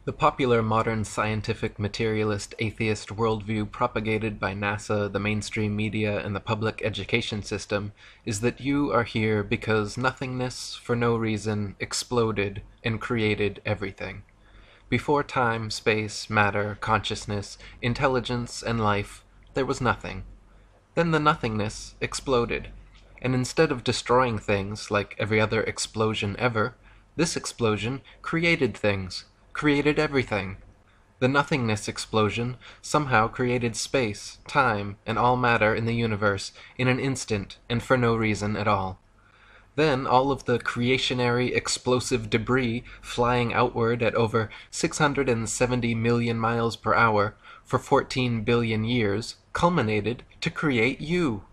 The popular modern scientific materialist atheist worldview propagated by NASA, the mainstream media, and the public education system is that you are here because nothingness, for no reason, exploded and created everything. Before time, space, matter, consciousness, intelligence, and life, there was nothing. Then the nothingness exploded, and instead of destroying things like every other explosion ever, this explosion created things, created everything. The nothingness explosion somehow created space, time, and all matter in the universe in an instant and for no reason at all. Then all of the creationary explosive debris flying outward at over 670 million miles per hour for 14 billion years culminated to create you.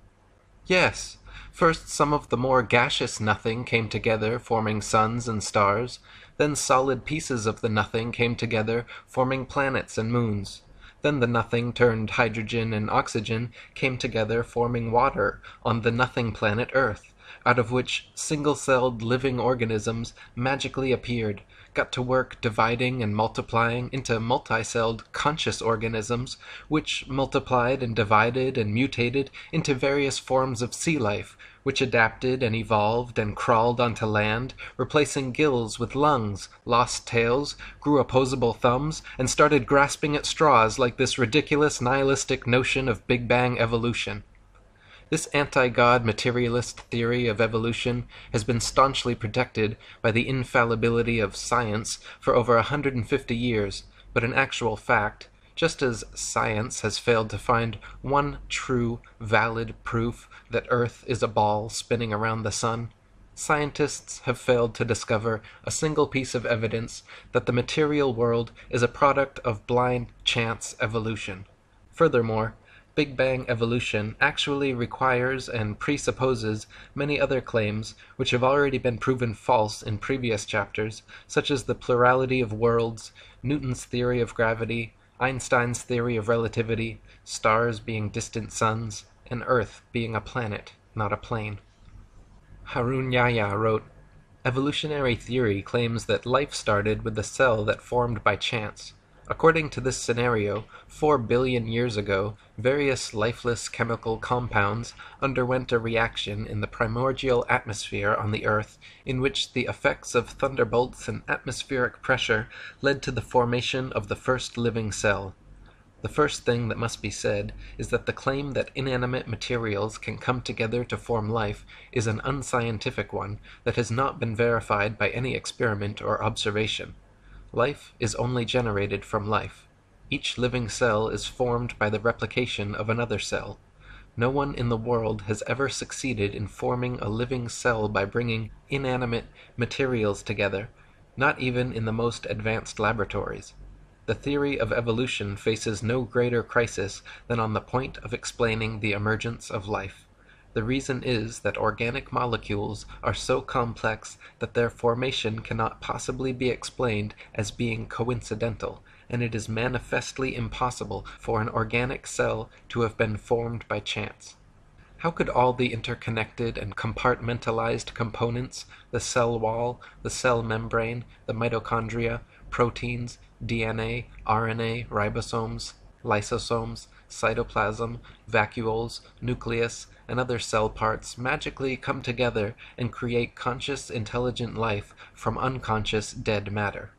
Yes, first some of the more gaseous nothing came together, forming suns and stars. Then solid pieces of the nothing came together, forming planets and moons. Then the nothing turned hydrogen and oxygen came together, forming water on the nothing planet Earth, out of which single-celled living organisms magically appeared, got to work dividing and multiplying into multi-celled conscious organisms, which multiplied and divided and mutated into various forms of sea life, which adapted and evolved and crawled onto land, replacing gills with lungs, lost tails, grew opposable thumbs, and started grasping at straws like this ridiculous nihilistic notion of Big Bang evolution. This anti-God materialist theory of evolution has been staunchly protected by the infallibility of science for over 150 years, but in actual fact, just as science has failed to find one true, valid proof that Earth is a ball spinning around the sun, scientists have failed to discover a single piece of evidence that the material world is a product of blind chance evolution. Furthermore, Big Bang evolution actually requires and presupposes many other claims which have already been proven false in previous chapters, such as the plurality of worlds, Newton's theory of gravity, Einstein's theory of relativity, stars being distant suns, and Earth being a planet, not a plane. Harun Yahya wrote, "Evolutionary theory claims that life started with the cell that formed by chance. According to this scenario, 4 billion years ago, various lifeless chemical compounds underwent a reaction in the primordial atmosphere on the Earth, in which the effects of thunderbolts and atmospheric pressure led to the formation of the first living cell. The first thing that must be said is that the claim that inanimate materials can come together to form life is an unscientific one that has not been verified by any experiment or observation. Life is only generated from life. Each living cell is formed by the replication of another cell. No one in the world has ever succeeded in forming a living cell by bringing inanimate materials together, not even in the most advanced laboratories. The theory of evolution faces no greater crisis than on the point of explaining the emergence of life. The reason is that organic molecules are so complex that their formation cannot possibly be explained as being coincidental, and it is manifestly impossible for an organic cell to have been formed by chance. How could all the interconnected and compartmentalized components, the cell wall, the cell membrane, the mitochondria, proteins, DNA, RNA, ribosomes, lysosomes, cytoplasm, vacuoles, nucleus, and other cell parts magically come together and create conscious, intelligent life from unconscious, dead matter?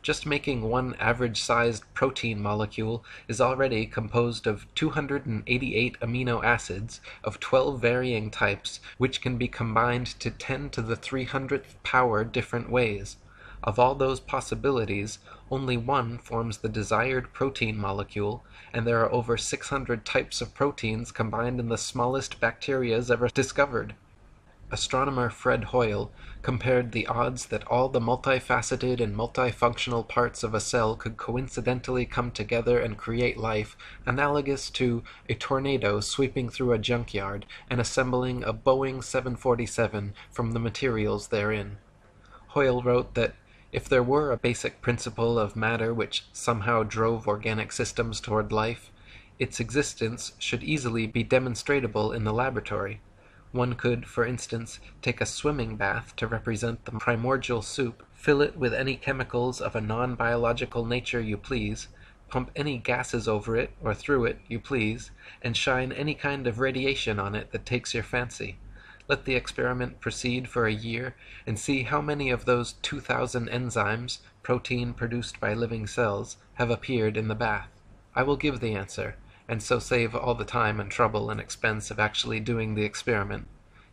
Just making one average-sized protein molecule is already composed of 288 amino acids of 12 varying types, which can be combined to 10 to the 300th power different ways. Of all those possibilities, only one forms the desired protein molecule, and there are over 600 types of proteins combined in the smallest bacterias ever discovered. Astronomer Fred Hoyle compared the odds that all the multifaceted and multifunctional parts of a cell could coincidentally come together and create life, analogous to a tornado sweeping through a junkyard and assembling a Boeing 747 from the materials therein. Hoyle wrote that if there were a basic principle of matter which somehow drove organic systems toward life, its existence should easily be demonstrable in the laboratory. One could, for instance, take a swimming bath to represent the primordial soup, fill it with any chemicals of a non-biological nature you please, pump any gases over it or through it you please, and shine any kind of radiation on it that takes your fancy. Let the experiment proceed for a year, and see how many of those 2,000 enzymes, protein produced by living cells, have appeared in the bath. I will give the answer, and so save all the time and trouble and expense of actually doing the experiment.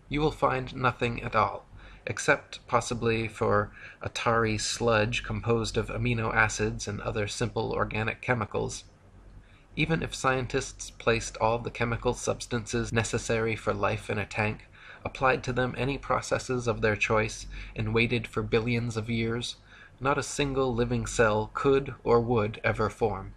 You will find nothing at all, except possibly for a tarry sludge composed of amino acids and other simple organic chemicals. Even if scientists placed all the chemical substances necessary for life in a tank, applied to them any processes of their choice, and waited for billions of years, not a single living cell could or would ever form.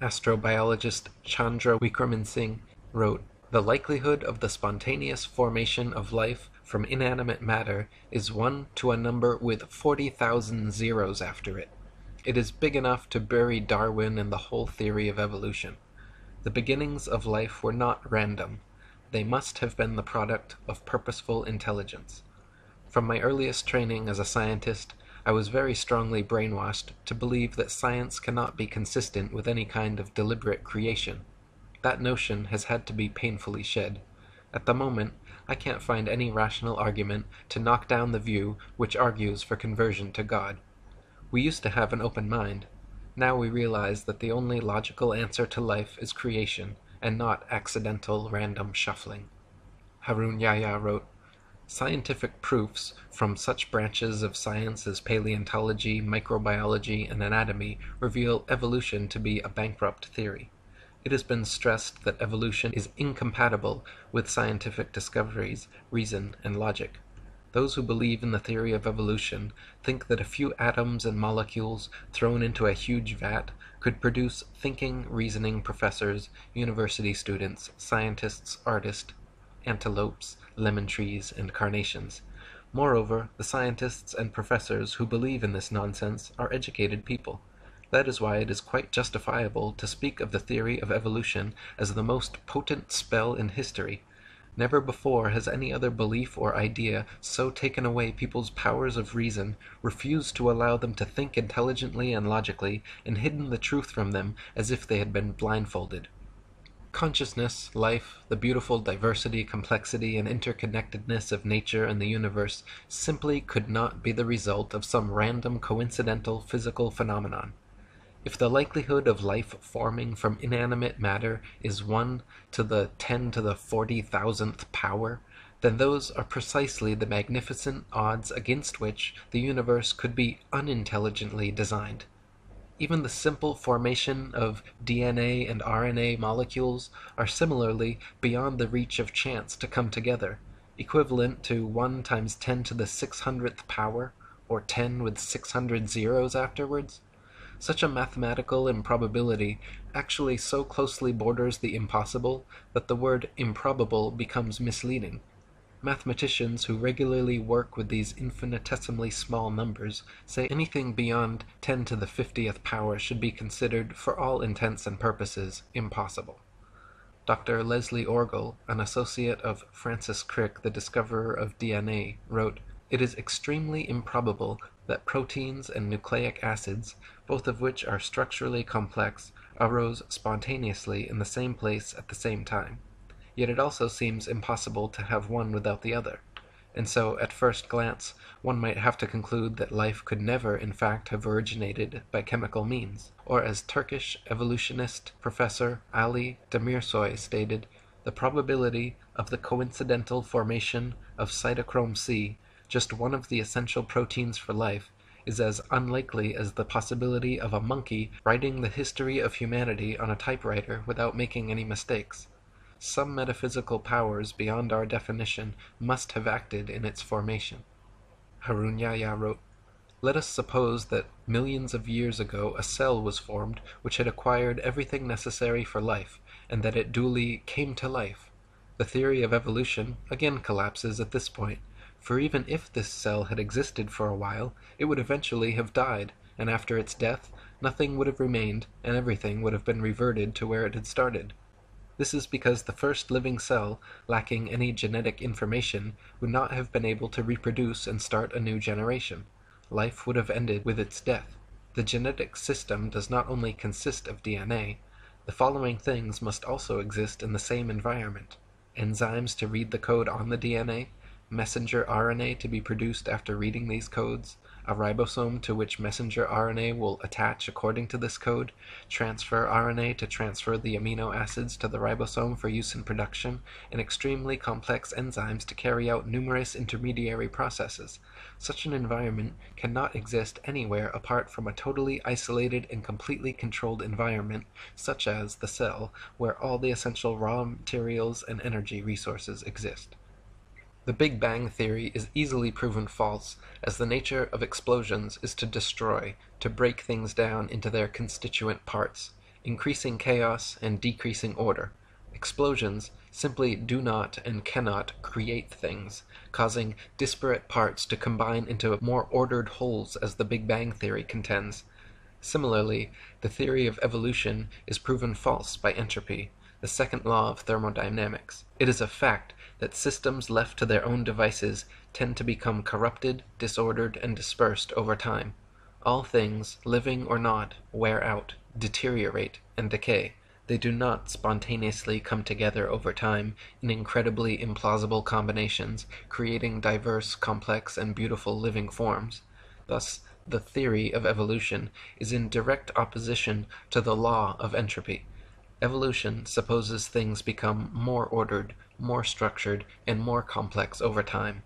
Astrobiologist Chandra Wickraman Singh wrote, "The likelihood of the spontaneous formation of life from inanimate matter is 1 to a number with 40,000 zeros after it. It is big enough to bury Darwin and the whole theory of evolution. The beginnings of life were not random. They must have been the product of purposeful intelligence. From my earliest training as a scientist, I was very strongly brainwashed to believe that science cannot be consistent with any kind of deliberate creation. That notion has had to be painfully shed. At the moment, I can't find any rational argument to knock down the view which argues for conversion to God. We used to have an open mind. Now we realize that the only logical answer to life is creation, and not accidental random shuffling." Harun Yahya wrote, "Scientific proofs from such branches of science as paleontology, microbiology, and anatomy reveal evolution to be a bankrupt theory. It has been stressed that evolution is incompatible with scientific discoveries, reason, and logic. Those who believe in the theory of evolution think that a few atoms and molecules thrown into a huge vat could produce thinking, reasoning professors, university students, scientists, artists, antelopes, lemon trees, and carnations. Moreover, the scientists and professors who believe in this nonsense are educated people. That is why it is quite justifiable to speak of the theory of evolution as the most potent spell in history. Never before has any other belief or idea so taken away people's powers of reason, refused to allow them to think intelligently and logically, and hidden the truth from them as if they had been blindfolded. Consciousness, life, the beautiful diversity, complexity, and interconnectedness of nature and the universe simply could not be the result of some random coincidental physical phenomenon. If the likelihood of life forming from inanimate matter is 1 to the 10 to the 40,000th power, then those are precisely the magnificent odds against which the universe could be unintelligently designed. Even the simple formation of DNA and RNA molecules are similarly beyond the reach of chance to come together, equivalent to 1 times 10 to the 600th power, or 10 with 600 zeros afterwards. Such a mathematical improbability actually so closely borders the impossible that the word improbable becomes misleading. Mathematicians who regularly work with these infinitesimally small numbers say anything beyond 10 to the 50th power should be considered, for all intents and purposes, impossible. Dr. Leslie Orgel, an associate of Francis Crick, the discoverer of DNA, wrote, "It is extremely improbable that proteins and nucleic acids, both of which are structurally complex, arose spontaneously in the same place at the same time. Yet it also seems impossible to have one without the other. And so, at first glance, one might have to conclude that life could never, in fact, have originated by chemical means. Or, as Turkish evolutionist Professor Ali Demirsoy stated, the probability of the coincidental formation of cytochrome C, just one of the essential proteins for life, is as unlikely as the possibility of a monkey writing the history of humanity on a typewriter without making any mistakes. Some metaphysical powers beyond our definition must have acted in its formation." Harun Yahya wrote, "Let us suppose that millions of years ago a cell was formed which had acquired everything necessary for life, and that it duly came to life. The theory of evolution again collapses at this point, for even if this cell had existed for a while, it would eventually have died, and after its death, nothing would have remained, and everything would have been reverted to where it had started. This is because the first living cell, lacking any genetic information, would not have been able to reproduce and start a new generation. Life would have ended with its death. The genetic system does not only consist of DNA. The following things must also exist in the same environment: enzymes to read the code on the DNA, messenger RNA to be produced after reading these codes, a ribosome to which messenger RNA will attach according to this code, transfer RNA to transfer the amino acids to the ribosome for use in production, and extremely complex enzymes to carry out numerous intermediary processes. Such an environment cannot exist anywhere apart from a totally isolated and completely controlled environment, such as the cell, where all the essential raw materials and energy resources exist. The Big Bang theory is easily proven false, as the nature of explosions is to destroy, to break things down into their constituent parts, increasing chaos and decreasing order. Explosions simply do not and cannot create things, causing disparate parts to combine into more ordered wholes, as the Big Bang theory contends. Similarly, the theory of evolution is proven false by entropy, the second law of thermodynamics. It is a fact that systems left to their own devices tend to become corrupted, disordered, and dispersed over time. All things, living or not, wear out, deteriorate, and decay. They do not spontaneously come together over time in incredibly implausible combinations, creating diverse, complex, and beautiful living forms. Thus, the theory of evolution is in direct opposition to the law of entropy. Evolution supposes things become more ordered, more structured, and more complex over time.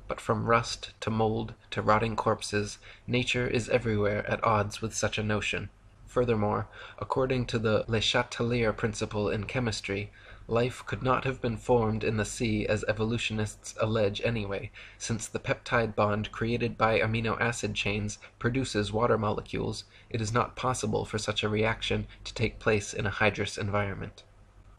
But from rust to mold to rotting corpses, nature is everywhere at odds with such a notion. Furthermore, according to the Le Chatelier principle in chemistry, life could not have been formed in the sea as evolutionists allege anyway, since the peptide bond created by amino acid chains produces water molecules. It is not possible for such a reaction to take place in a hydrous environment.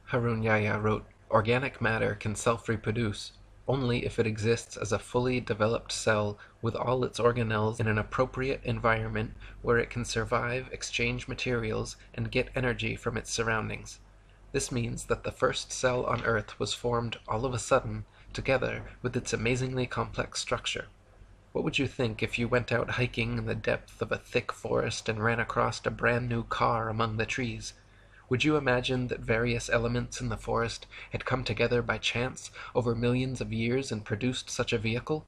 Harun Yahya wrote, "Organic matter can self-reproduce only if it exists as a fully developed cell with all its organelles in an appropriate environment where it can survive, exchange materials, and get energy from its surroundings. This means that the first cell on Earth was formed all of a sudden, together with its amazingly complex structure. What would you think if you went out hiking in the depth of a thick forest and ran across a brand new car among the trees? Would you imagine that various elements in the forest had come together by chance over millions of years and produced such a vehicle?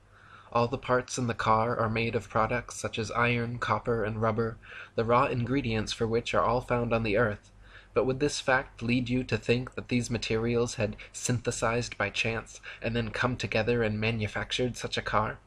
All the parts in the car are made of products such as iron, copper, and rubber, the raw ingredients for which are all found on the Earth. But would this fact lead you to think that these materials had synthesized by chance and then come together and manufactured such a car?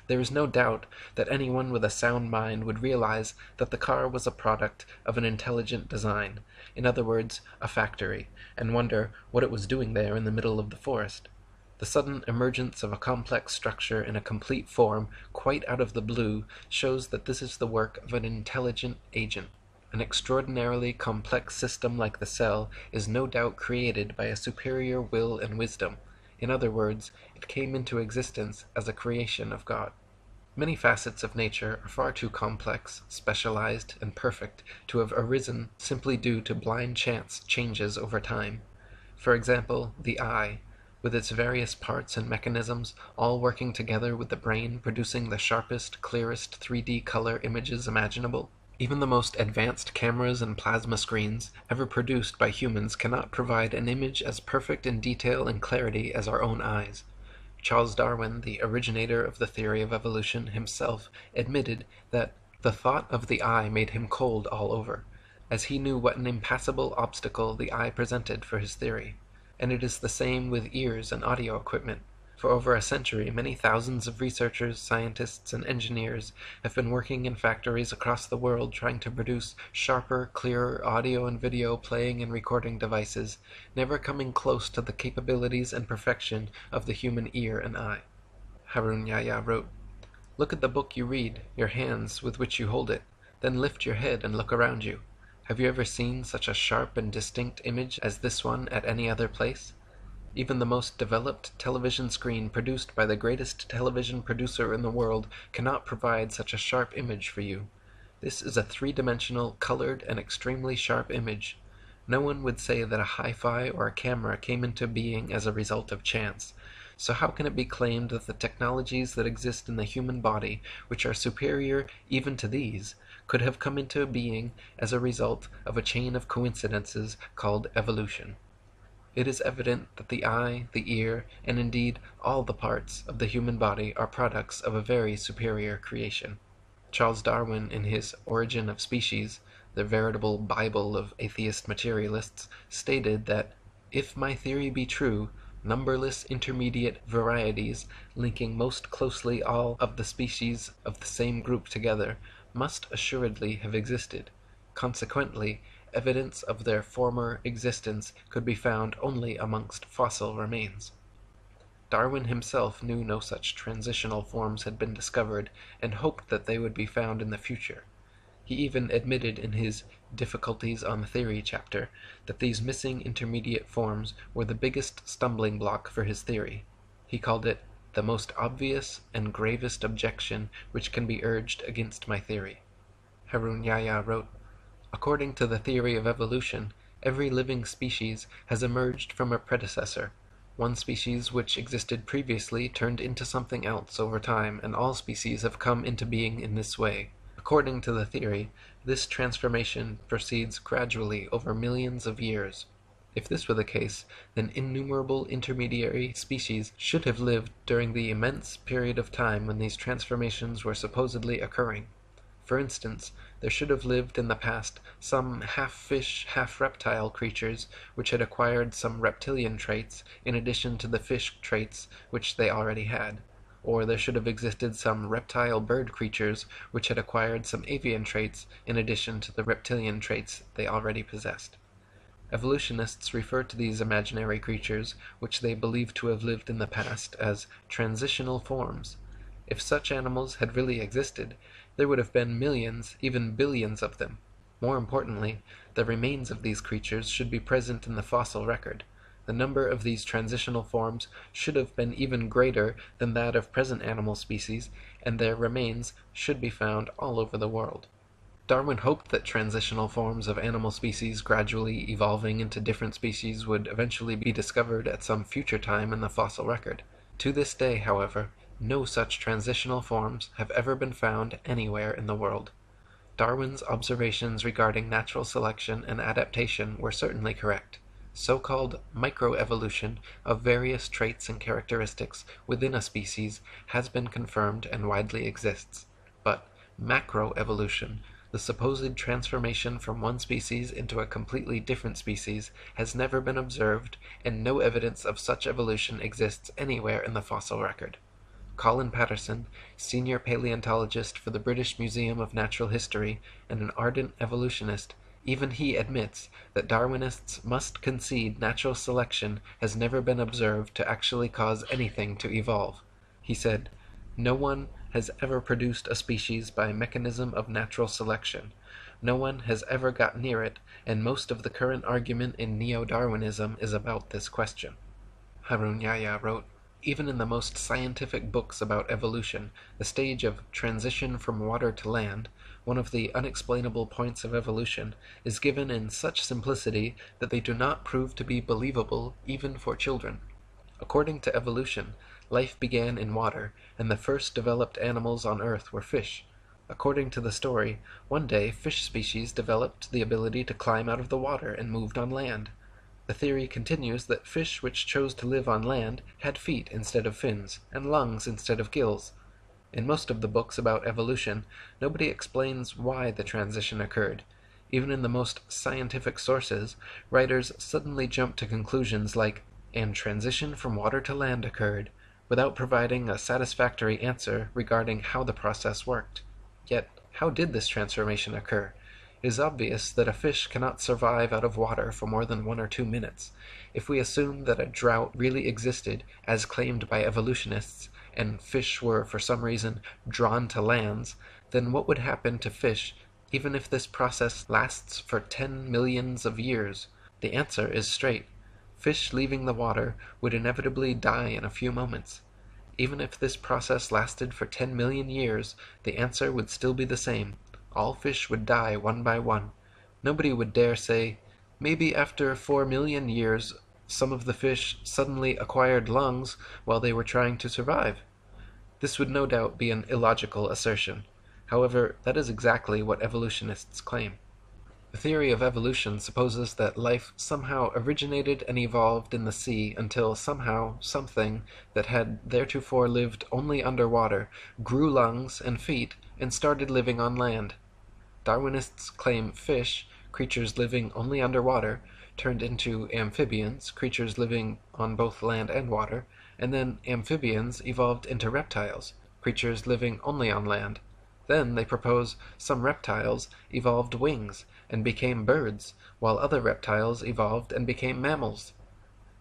There is no doubt that anyone with a sound mind would realize that the car was a product of an intelligent design, in other words, a factory, and wonder what it was doing there in the middle of the forest. The sudden emergence of a complex structure in a complete form, quite out of the blue, shows that this is the work of an intelligent agent. An extraordinarily complex system like the cell is no doubt created by a superior will and wisdom. In other words, it came into existence as a creation of God. Many facets of nature are far too complex, specialized, and perfect to have arisen simply due to blind chance changes over time. For example, the eye, with its various parts and mechanisms, all working together with the brain producing the sharpest, clearest 3D color images imaginable. Even the most advanced cameras and plasma screens ever produced by humans cannot provide an image as perfect in detail and clarity as our own eyes. Charles Darwin, the originator of the theory of evolution, himself admitted that the thought of the eye made him cold all over, as he knew what an impassable obstacle the eye presented for his theory. And it is the same with ears and audio equipment. For over a century, many thousands of researchers, scientists, and engineers have been working in factories across the world trying to produce sharper, clearer audio and video playing and recording devices, never coming close to the capabilities and perfection of the human ear and eye. Harun Yahya wrote, "Look at the book you read, your hands with which you hold it, then lift your head and look around you. Have you ever seen such a sharp and distinct image as this one at any other place? Even the most developed television screen produced by the greatest television producer in the world cannot provide such a sharp image for you. This is a three-dimensional, colored, and extremely sharp image. No one would say that a hi-fi or a camera came into being as a result of chance. So how can it be claimed that the technologies that exist in the human body, which are superior even to these, could have come into being as a result of a chain of coincidences called evolution? It is evident that the eye, the ear, and indeed all the parts of the human body are products of a very superior creation. Charles Darwin, in his Origin of Species, the veritable Bible of atheist materialists, stated that, "If my theory be true, numberless intermediate varieties, linking most closely all of the species of the same group together, must assuredly have existed. Consequently, evidence of their former existence could be found only amongst fossil remains." Darwin himself knew no such transitional forms had been discovered, and hoped that they would be found in the future. He even admitted in his Difficulties on Theory chapter that these missing intermediate forms were the biggest stumbling block for his theory. He called it "the most obvious and gravest objection which can be urged against my theory." Harun Yahya wrote, "According to the theory of evolution, every living species has emerged from a predecessor. One species which existed previously turned into something else over time, and all species have come into being in this way. According to the theory, this transformation proceeds gradually over millions of years. If this were the case, then innumerable intermediary species should have lived during the immense period of time when these transformations were supposedly occurring. For instance, there should have lived in the past some half-fish, half-reptile creatures which had acquired some reptilian traits in addition to the fish traits which they already had. Or there should have existed some reptile bird creatures which had acquired some avian traits in addition to the reptilian traits they already possessed. Evolutionists refer to these imaginary creatures, which they believe to have lived in the past, as transitional forms. If such animals had really existed, there would have been millions, even billions of them. More importantly, the remains of these creatures should be present in the fossil record. The number of these transitional forms should have been even greater than that of present animal species, and their remains should be found all over the world. Darwin hoped that transitional forms of animal species gradually evolving into different species would eventually be discovered at some future time in the fossil record. To this day, however, no such transitional forms have ever been found anywhere in the world. Darwin's observations regarding natural selection and adaptation were certainly correct. So-called microevolution of various traits and characteristics within a species has been confirmed and widely exists. But macroevolution, the supposed transformation from one species into a completely different species, has never been observed, and no evidence of such evolution exists anywhere in the fossil record. Colin Patterson, senior paleontologist for the British Museum of Natural History and an ardent evolutionist, even he admits that Darwinists must concede natural selection has never been observed to actually cause anything to evolve. He said, "No one has ever produced a species by mechanism of natural selection. No one has ever got near it, and most of the current argument in neo-Darwinism is about this question." Harun Yahya wrote, "Even in the most scientific books about evolution, the stage of transition from water to land, one of the unexplainable points of evolution, is given in such simplicity that they do not prove to be believable even for children. According to evolution, life began in water, and the first developed animals on Earth were fish. According to the story, one day fish species developed the ability to climb out of the water and moved on land. The theory continues that fish which chose to live on land had feet instead of fins, and lungs instead of gills. In most of the books about evolution, nobody explains why the transition occurred. Even in the most scientific sources, writers suddenly jump to conclusions like, 'and transition from water to land occurred,' without providing a satisfactory answer regarding how the process worked. Yet, how did this transformation occur? It is obvious that a fish cannot survive out of water for more than 1 or 2 minutes. If we assume that a drought really existed, as claimed by evolutionists, and fish were for some reason drawn to lands, then what would happen to fish even if this process lasts for 10 millions of years? The answer is straight. Fish leaving the water would inevitably die in a few moments. Even if this process lasted for 10 million years, the answer would still be the same. All fish would die one by one. Nobody would dare say, Maybe after 4 million years, some of the fish suddenly acquired lungs while they were trying to survive. This would no doubt be an illogical assertion. However, that is exactly what evolutionists claim. The theory of evolution supposes that life somehow originated and evolved in the sea until somehow something that had theretofore lived only underwater grew lungs and feet and started living on land. Darwinists claim fish, creatures living only underwater, turned into amphibians, creatures living on both land and water, and then amphibians evolved into reptiles, creatures living only on land. Then they propose some reptiles evolved wings and became birds, while other reptiles evolved and became mammals.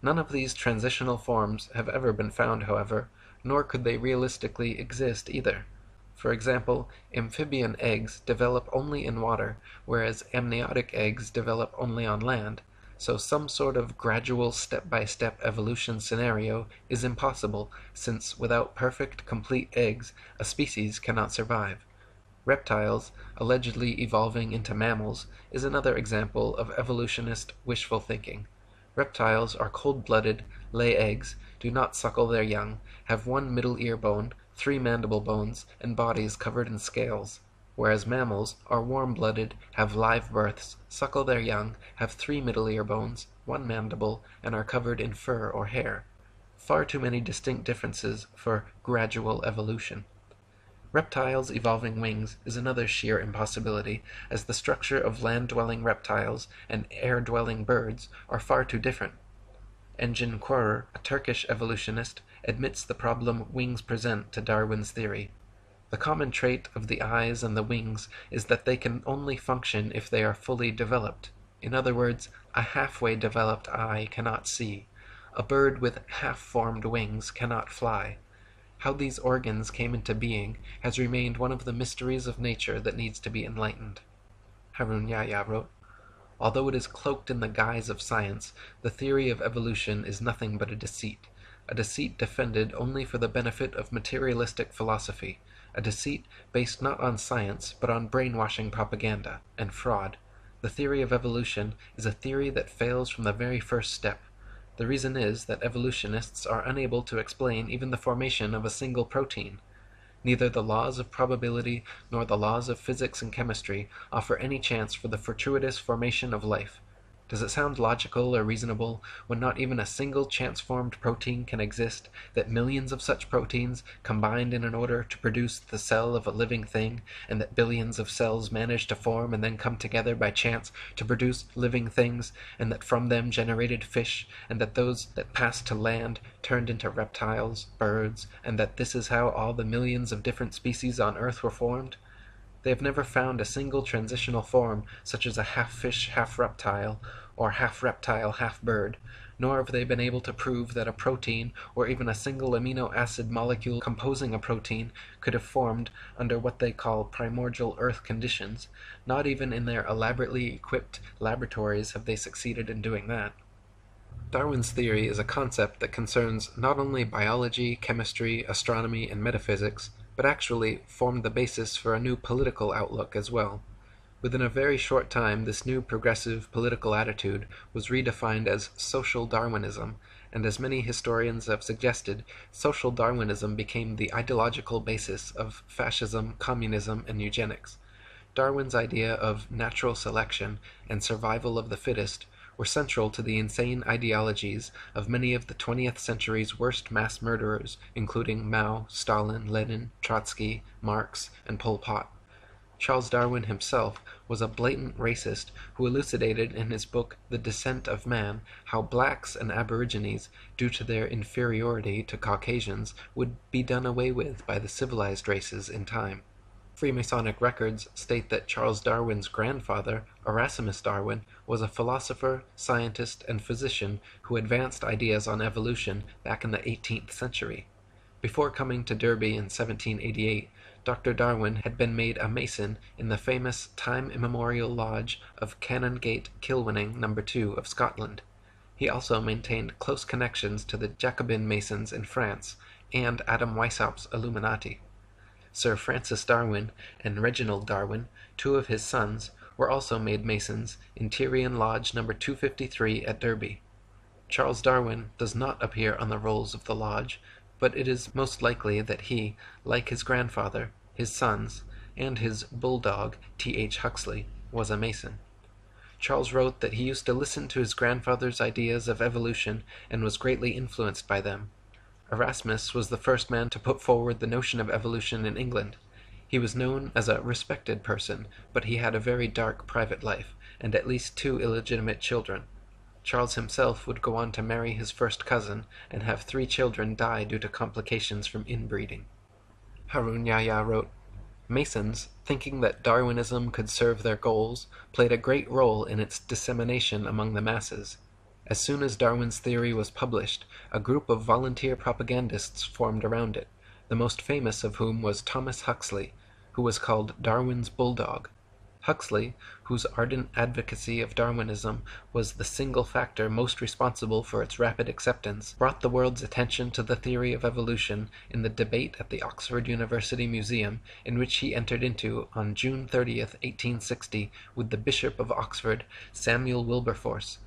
None of these transitional forms have ever been found, however, nor could they realistically exist either. For example, amphibian eggs develop only in water, whereas amniotic eggs develop only on land, so some sort of gradual step-by-step evolution scenario is impossible, since without perfect, complete eggs, a species cannot survive. Reptiles, allegedly evolving into mammals, is another example of evolutionist wishful thinking. Reptiles are cold-blooded, lay eggs, do not suckle their young, have one middle ear bone, 3 mandible bones, and bodies covered in scales, whereas mammals are warm-blooded, have live births, suckle their young, have 3 middle ear bones, 1 mandible, and are covered in fur or hair. Far too many distinct differences for gradual evolution. Reptiles evolving wings is another sheer impossibility, as the structure of land-dwelling reptiles and air-dwelling birds are far too different. Engin Qurer, a Turkish evolutionist, admits the problem wings present to Darwin's theory. The common trait of the eyes and the wings is that they can only function if they are fully developed. In other words, a halfway developed eye cannot see. A bird with half-formed wings cannot fly. How these organs came into being has remained one of the mysteries of nature that needs to be enlightened. Harun Yahya wrote, "Although it is cloaked in the guise of science, the theory of evolution is nothing but a deceit defended only for the benefit of materialistic philosophy, a deceit based not on science but on brainwashing propaganda and fraud. The theory of evolution is a theory that fails from the very first step. The reason is that evolutionists are unable to explain even the formation of a single protein. Neither the laws of probability nor the laws of physics and chemistry offer any chance for the fortuitous formation of life. Does it sound logical or reasonable, when not even a single chance-formed protein can exist, that millions of such proteins combined in order to produce the cell of a living thing, and that billions of cells manage to form and then come together by chance to produce living things, and that from them generated fish, and that those that passed to land turned into reptiles, birds, and that this is how all the millions of different species on Earth were formed? They have never found a single transitional form, such as a half-fish, half-reptile, or half-reptile, half-bird, nor have they been able to prove that a protein, or even a single amino acid molecule composing a protein, could have formed under what they call primordial Earth conditions. Not even in their elaborately equipped laboratories have they succeeded in doing that. Darwin's theory is a concept that concerns not only biology, chemistry, astronomy, and metaphysics, but actually formed the basis for a new political outlook as well. Within a very short time, this new progressive political attitude was redefined as social Darwinism, and as many historians have suggested, social Darwinism became the ideological basis of fascism, communism, and eugenics. Darwin's idea of natural selection and survival of the fittest were central to the insane ideologies of many of the 20th century's worst mass murderers, including Mao, Stalin, Lenin, Trotsky, Marx, and Pol Pot. Charles Darwin himself was a blatant racist who elucidated in his book The Descent of Man how blacks and aborigines, due to their inferiority to Caucasians, would be done away with by the civilized races in time. Freemasonic records state that Charles Darwin's grandfather, Erasmus Darwin, was a philosopher, scientist, and physician who advanced ideas on evolution back in the 18th century. Before coming to Derby in 1788, Dr. Darwin had been made a Mason in the famous time-immemorial lodge of Canongate Kilwinning No. 2 of Scotland. He also maintained close connections to the Jacobin Masons in France and Adam Weishaupt's Illuminati. Sir Francis Darwin and Reginald Darwin, two of his sons, were also made Masons in Tyrian Lodge number 253 at Derby. Charles Darwin does not appear on the rolls of the lodge, but it is most likely that he, like his grandfather, his sons, and his bulldog, T.H. Huxley, was a Mason. Charles wrote that he used to listen to his grandfather's ideas of evolution and was greatly influenced by them. Erasmus was the first man to put forward the notion of evolution in England. He was known as a respected person, but he had a very dark private life, and at least 2 illegitimate children. Charles himself would go on to marry his first cousin and have 3 children die due to complications from inbreeding. Harun Yahya wrote, Masons, thinking that Darwinism could serve their goals, played a great role in its dissemination among the masses. As soon as Darwin's theory was published, a group of volunteer propagandists formed around it, the most famous of whom was Thomas Huxley, who was called Darwin's bulldog. Huxley, whose ardent advocacy of Darwinism was the single factor most responsible for its rapid acceptance, brought the world's attention to the theory of evolution in the debate at the Oxford University Museum, in which he entered into on June 30th, 1860, with the Bishop of Oxford, Samuel Wilberforce.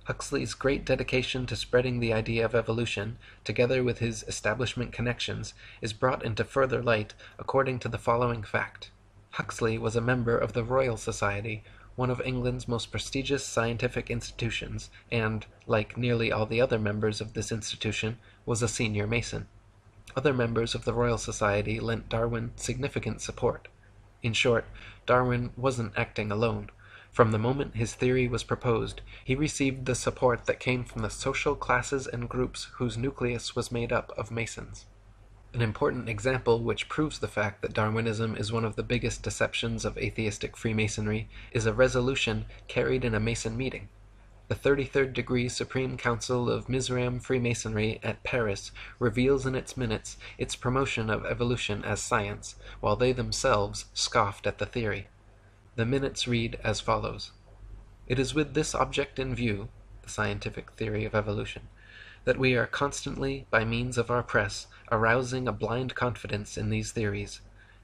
Huxley's great dedication to spreading the idea of evolution, together with his establishment connections, is brought into further light according to the following fact. Huxley was a member of the Royal Society, one of England's most prestigious scientific institutions, and, like nearly all the other members of this institution, was a senior Mason. Other members of the Royal Society lent Darwin significant support. In short, Darwin wasn't acting alone. From the moment his theory was proposed, he received the support that came from the social classes and groups whose nucleus was made up of Masons. An important example which proves the fact that Darwinism is one of the biggest deceptions of atheistic Freemasonry is a resolution carried in a Mason meeting. The 33rd Degree Supreme Council of Mizraim Freemasonry at Paris reveals in its minutes its promotion of evolution as science, while they themselves scoffed at the theory. The minutes read as follows. It is with this object in view, the scientific theory of evolution, that we are constantly, by means of our press, arousing a blind confidence in these theories.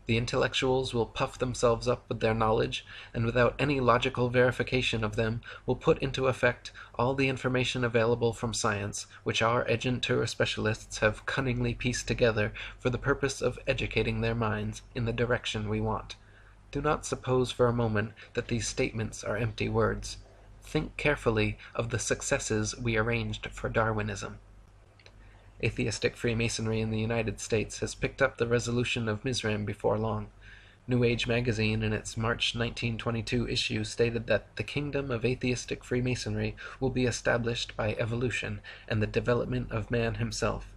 The intellectuals will puff themselves up with their knowledge, and without any logical verification of them, will put into effect all the information available from science, which our agentur specialists have cunningly pieced together for the purpose of educating their minds in the direction we want. Do not suppose for a moment that these statements are empty words. Think carefully of the successes we arranged for Darwinism. Atheistic Freemasonry in the United States has picked up the resolution of Mizraim before long. New Age magazine in its March 1922 issue stated that the kingdom of atheistic Freemasonry will be established by evolution and the development of man himself.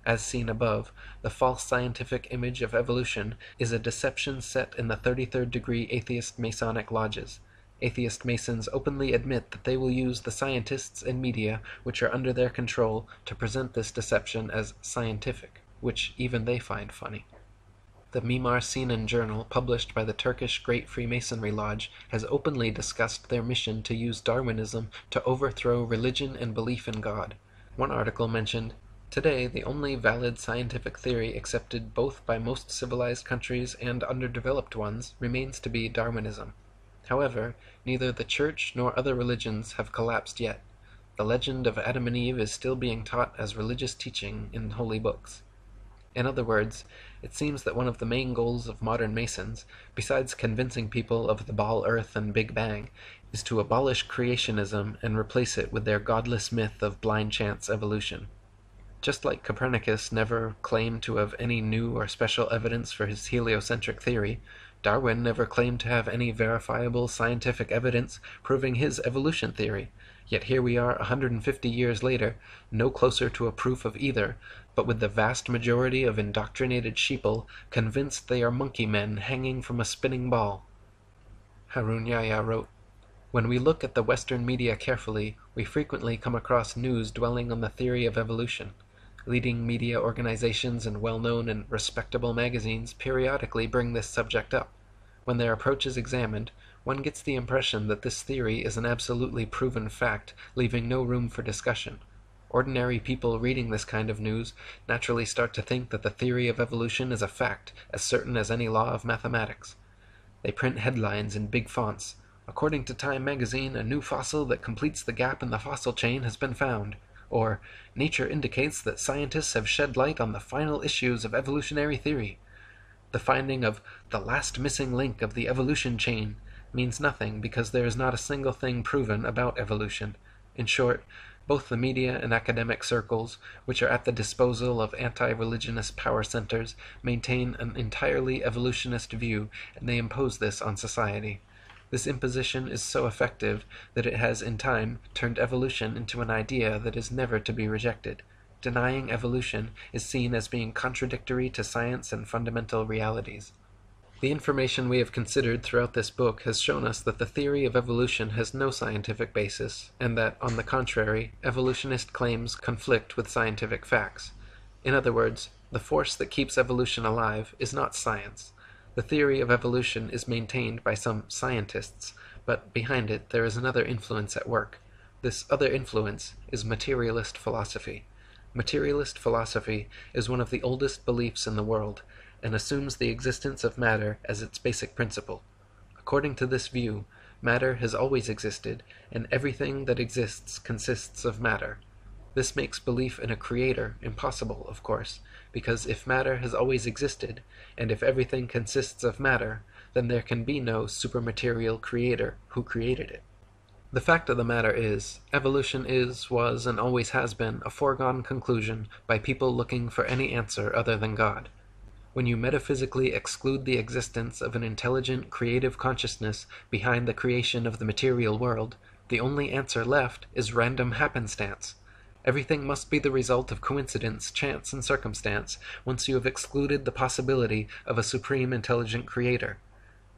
As seen above, the false scientific image of evolution is a deception set in the 33rd degree atheist Masonic lodges. Atheist Masons openly admit that they will use the scientists and media which are under their control to present this deception as scientific, which even they find funny. The Mimar Sinan journal, published by the Turkish Great Freemasonry Lodge, has openly discussed their mission to use Darwinism to overthrow religion and belief in God. One article mentioned, "Today, the only valid scientific theory accepted both by most civilized countries and underdeveloped ones remains to be Darwinism. However, neither the Church nor other religions have collapsed yet. The legend of Adam and Eve is still being taught as religious teaching in holy books." In other words, it seems that one of the main goals of modern Masons, besides convincing people of the Ball Earth and Big Bang, is to abolish creationism and replace it with their godless myth of blind chance evolution. Just like Copernicus never claimed to have any new or special evidence for his heliocentric theory, Darwin never claimed to have any verifiable scientific evidence proving his evolution theory. Yet here we are 150 years later, no closer to a proof of either, but with the vast majority of indoctrinated sheeple convinced they are monkey men hanging from a spinning ball. Harun Yahya wrote, "When we look at the Western media carefully, we frequently come across news dwelling on the theory of evolution. Leading media organizations and well-known and respectable magazines periodically bring this subject up. When their approach is examined, one gets the impression that this theory is an absolutely proven fact, leaving no room for discussion. Ordinary people reading this kind of news naturally start to think that the theory of evolution is a fact, as certain as any law of mathematics. They print headlines in big fonts. According to Time magazine, a new fossil that completes the gap in the fossil chain has been found. Or, Nature indicates that scientists have shed light on the final issues of evolutionary theory. The finding of the last missing link of the evolution chain means nothing because there is not a single thing proven about evolution. In short, both the media and academic circles, which are at the disposal of anti-religionist power centers, maintain an entirely evolutionist view, and they impose this on society. This imposition is so effective that it has in time turned evolution into an idea that is never to be rejected. Denying evolution is seen as being contradictory to science and fundamental realities. The information we have considered throughout this book has shown us that the theory of evolution has no scientific basis, and that, on the contrary, evolutionist claims conflict with scientific facts. In other words, the force that keeps evolution alive is not science. The theory of evolution is maintained by some scientists, but behind it there is another influence at work. This other influence is materialist philosophy. Materialist philosophy is one of the oldest beliefs in the world, and assumes the existence of matter as its basic principle. According to this view, matter has always existed, and everything that exists consists of matter. This makes belief in a creator impossible, of course, because if matter has always existed, and if everything consists of matter, then there can be no supermaterial creator who created it. The fact of the matter is, evolution is, was, and always has been a foregone conclusion by people looking for any answer other than God. When you metaphysically exclude the existence of an intelligent, creative consciousness behind the creation of the material world, the only answer left is random happenstance. Everything must be the result of coincidence, chance, and circumstance once you have excluded the possibility of a supreme intelligent creator.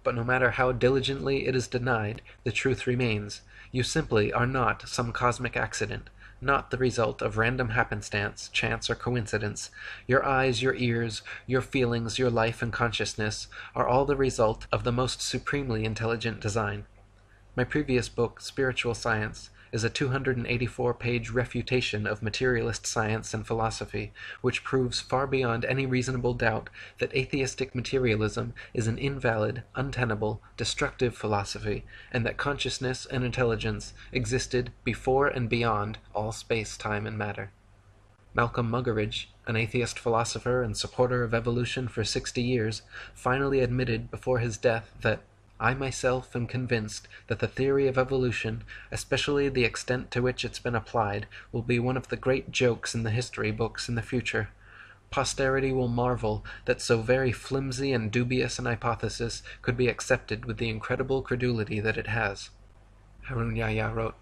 But no matter how diligently it is denied, the truth remains. You simply are not some cosmic accident, not the result of random happenstance, chance, or coincidence. Your eyes, your ears, your feelings, your life and consciousness are all the result of the most supremely intelligent design. My previous book, Spiritual Science, is a 284-page refutation of materialist science and philosophy, which proves far beyond any reasonable doubt that atheistic materialism is an invalid, untenable, destructive philosophy, and that consciousness and intelligence existed before and beyond all space, time, and matter. Malcolm Muggeridge, an atheist philosopher and supporter of evolution for 60 years, finally admitted before his death that I myself am convinced that the theory of evolution, especially the extent to which it's been applied, will be one of the great jokes in the history books in the future. Posterity will marvel that so very flimsy and dubious an hypothesis could be accepted with the incredible credulity that it has. Harun Yahya wrote,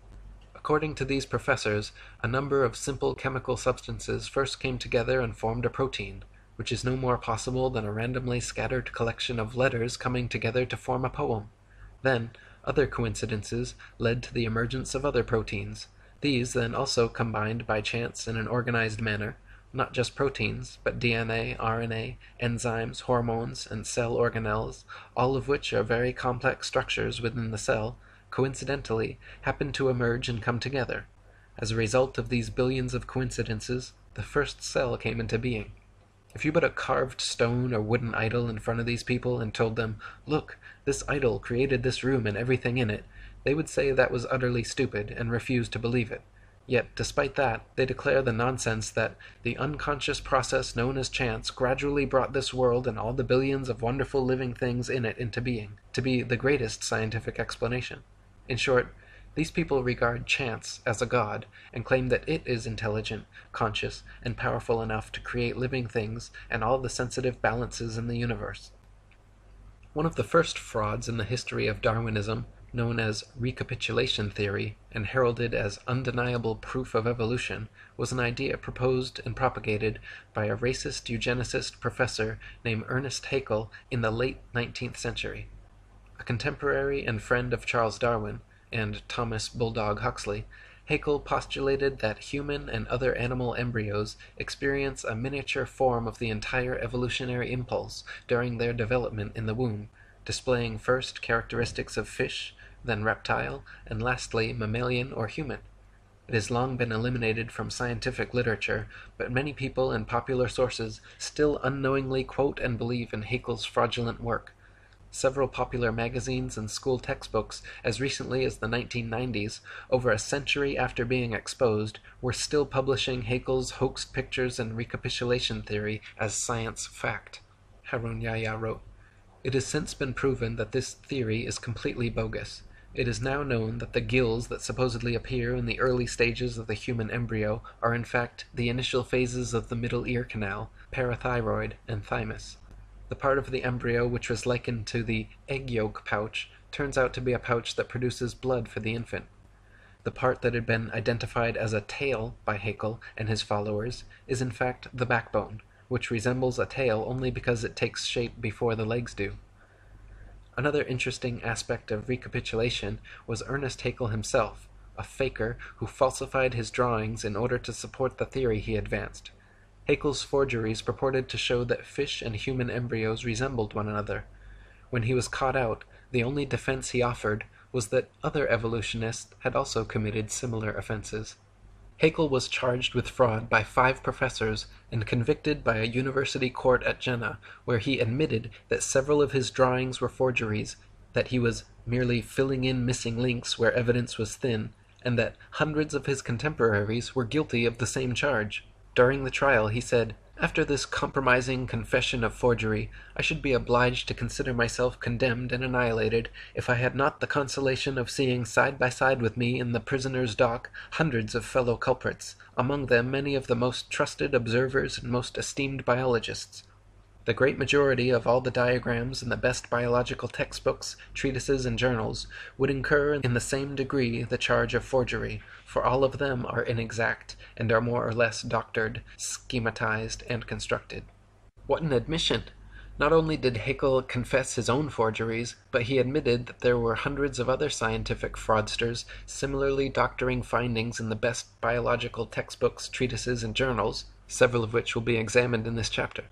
according to these professors, a number of simple chemical substances first came together and formed a protein, which is no more possible than a randomly scattered collection of letters coming together to form a poem. Then, other coincidences led to the emergence of other proteins. These then also combined by chance in an organized manner, not just proteins, but DNA, RNA, enzymes, hormones, and cell organelles, all of which are very complex structures within the cell, coincidentally happen to emerge and come together. As a result of these billions of coincidences, the first cell came into being. If you put a carved stone or wooden idol in front of these people and told them, look, this idol created this room and everything in it, they would say that was utterly stupid and refuse to believe it. Yet, despite that, they declare the nonsense that the unconscious process known as chance gradually brought this world and all the billions of wonderful living things in it into being, to be the greatest scientific explanation. In short, these people regard chance as a god and claim that it is intelligent, conscious, and powerful enough to create living things and all the sensitive balances in the universe. One of the first frauds in the history of Darwinism, known as recapitulation theory and heralded as undeniable proof of evolution, was an idea proposed and propagated by a racist eugenicist professor named Ernest Haeckel in the late 19th century. A contemporary and friend of Charles Darwin, and Thomas Bulldog Huxley, Haeckel postulated that human and other animal embryos experience a miniature form of the entire evolutionary impulse during their development in the womb, displaying first characteristics of fish, then reptile, and lastly mammalian or human. It has long been eliminated from scientific literature, but many people and popular sources still unknowingly quote and believe in Haeckel's fraudulent work. several popular magazines and school textbooks, as recently as the 1990s, over a century after being exposed, were still publishing Haeckel's hoaxed pictures and recapitulation theory as science fact. Harun Yahya wrote, "It has since been proven that this theory is completely bogus. It is now known that the gills that supposedly appear in the early stages of the human embryo are in fact the initial phases of the middle ear canal, parathyroid, and thymus. The part of the embryo which was likened to the egg yolk pouch turns out to be a pouch that produces blood for the infant. The part that had been identified as a tail by Haeckel and his followers is in fact the backbone, which resembles a tail only because it takes shape before the legs do." Another interesting aspect of recapitulation was Ernest Haeckel himself, a faker who falsified his drawings in order to support the theory he advanced. Haeckel's forgeries purported to show that fish and human embryos resembled one another. When he was caught out, the only defense he offered was that other evolutionists had also committed similar offenses. Haeckel was charged with fraud by 5 professors and convicted by a university court at Jena, where he admitted that several of his drawings were forgeries, that he was merely filling in missing links where evidence was thin, and that hundreds of his contemporaries were guilty of the same charge. During the trial, he said, "After this compromising confession of forgery, I should be obliged to consider myself condemned and annihilated if I had not the consolation of seeing side by side with me in the prisoner's dock hundreds of fellow culprits, among them many of the most trusted observers and most esteemed biologists. The great majority of all the diagrams in the best biological textbooks, treatises, and journals would incur in the same degree the charge of forgery, for all of them are inexact, and are more or less doctored, schematized, and constructed." What an admission! Not only did Haeckel confess his own forgeries, but he admitted that there were hundreds of other scientific fraudsters similarly doctoring findings in the best biological textbooks, treatises, and journals, several of which will be examined in this chapter.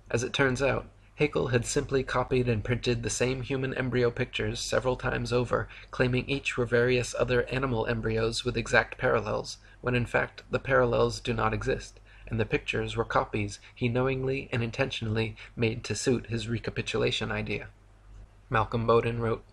As it turns out, Haeckel had simply copied and printed the same human embryo pictures several times over, claiming each were various other animal embryos with exact parallels, when in fact the parallels do not exist, and the pictures were copies he knowingly and intentionally made to suit his recapitulation idea. Malcolm Bowden wrote,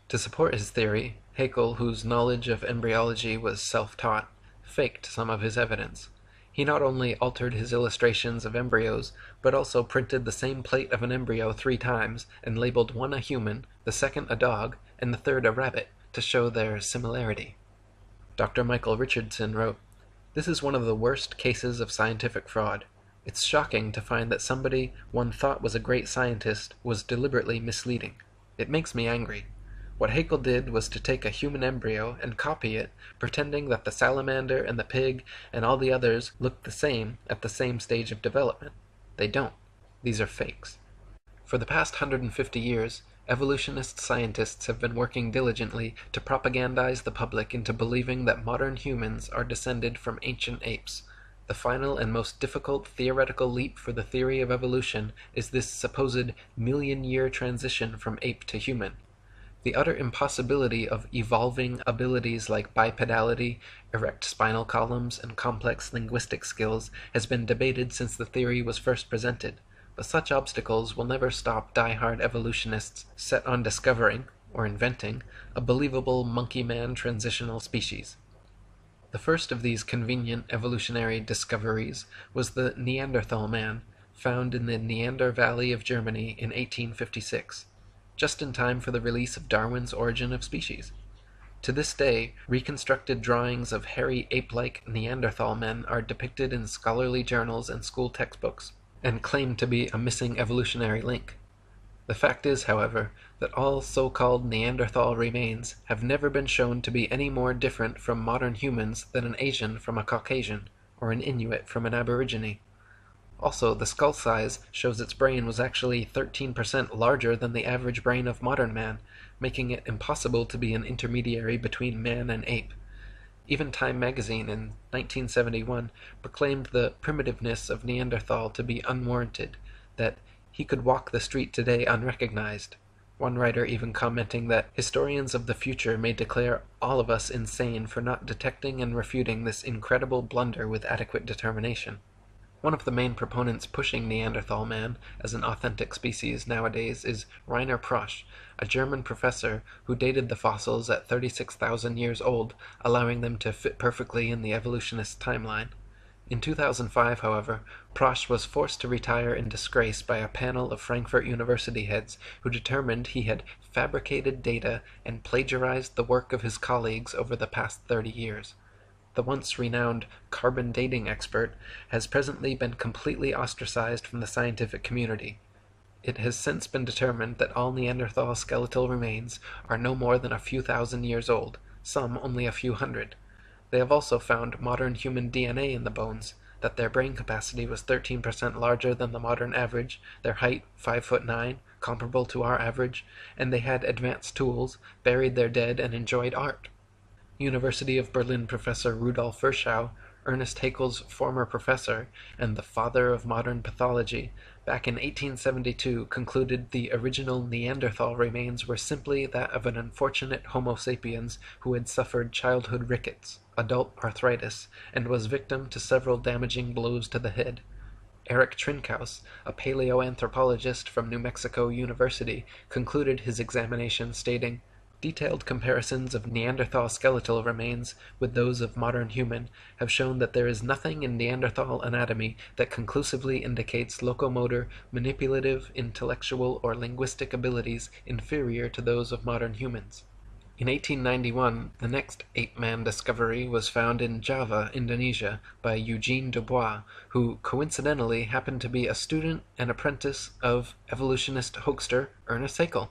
"To support his theory, Haeckel, whose knowledge of embryology was self-taught, faked some of his evidence. He not only altered his illustrations of embryos, but also printed the same plate of an embryo 3 times, and labeled one a human, the second a dog, and the third a rabbit, to show their similarity." Dr. Michael Richardson wrote, "This is one of the worst cases of scientific fraud. It's shocking to find that somebody one thought was a great scientist was deliberately misleading. It makes me angry. What Haeckel did was to take a human embryo and copy it, pretending that the salamander and the pig and all the others looked the same at the same stage of development. They don't. These are fakes." For the past 150 years, evolutionist scientists have been working diligently to propagandize the public into believing that modern humans are descended from ancient apes. The final and most difficult theoretical leap for the theory of evolution is this supposed million-year transition from ape to human. The utter impossibility of evolving abilities like bipedality, erect spinal columns, and complex linguistic skills has been debated since the theory was first presented, but such obstacles will never stop die-hard evolutionists set on discovering, or inventing, a believable monkey-man transitional species. The first of these convenient evolutionary discoveries was the Neanderthal man, found in the Neander Valley of Germany in 1856. Just in time for the release of Darwin's Origin of Species. To this day, reconstructed drawings of hairy ape-like Neanderthal men are depicted in scholarly journals and school textbooks, and claim to be a missing evolutionary link. The fact is, however, that all so-called Neanderthal remains have never been shown to be any more different from modern humans than an Asian from a Caucasian, or an Inuit from an Aborigine. Also, the skull size shows its brain was actually 13% larger than the average brain of modern man, making it impossible to be an intermediary between man and ape. Even Time magazine in 1971 proclaimed the primitiveness of Neanderthal to be unwarranted, that he could walk the street today unrecognized. One writer even commenting that historians of the future may declare all of us insane for not detecting and refuting this incredible blunder with adequate determination. One of the main proponents pushing Neanderthal man as an authentic species nowadays is Rainer Prosch, a German professor who dated the fossils at 36,000 years old, allowing them to fit perfectly in the evolutionist timeline. In 2005, however, Prosch was forced to retire in disgrace by a panel of Frankfurt University heads who determined he had fabricated data and plagiarized the work of his colleagues over the past 30 years. The once renowned carbon dating expert has presently been completely ostracized from the scientific community. It has since been determined that all Neanderthal skeletal remains are no more than a few thousand years old, some only a few hundred. They have also found modern human DNA in the bones, that their brain capacity was 13% larger than the modern average, their height 5'9", comparable to our average, and they had advanced tools, buried their dead, and enjoyed art. University of Berlin professor Rudolf Virchow, Ernest Haeckel's former professor and the father of modern pathology, back in 1872 concluded the original Neanderthal remains were simply that of an unfortunate Homo sapiens who had suffered childhood rickets, adult arthritis, and was victim to several damaging blows to the head. Eric Trinkaus, a paleoanthropologist from New Mexico University, concluded his examination stating, "Detailed comparisons of Neanderthal skeletal remains with those of modern human have shown that there is nothing in Neanderthal anatomy that conclusively indicates locomotor, manipulative, intellectual, or linguistic abilities inferior to those of modern humans." In 1891, the next ape-man discovery was found in Java, Indonesia, by Eugene Dubois, who coincidentally happened to be a student and apprentice of evolutionist hoaxer Ernest Haeckel.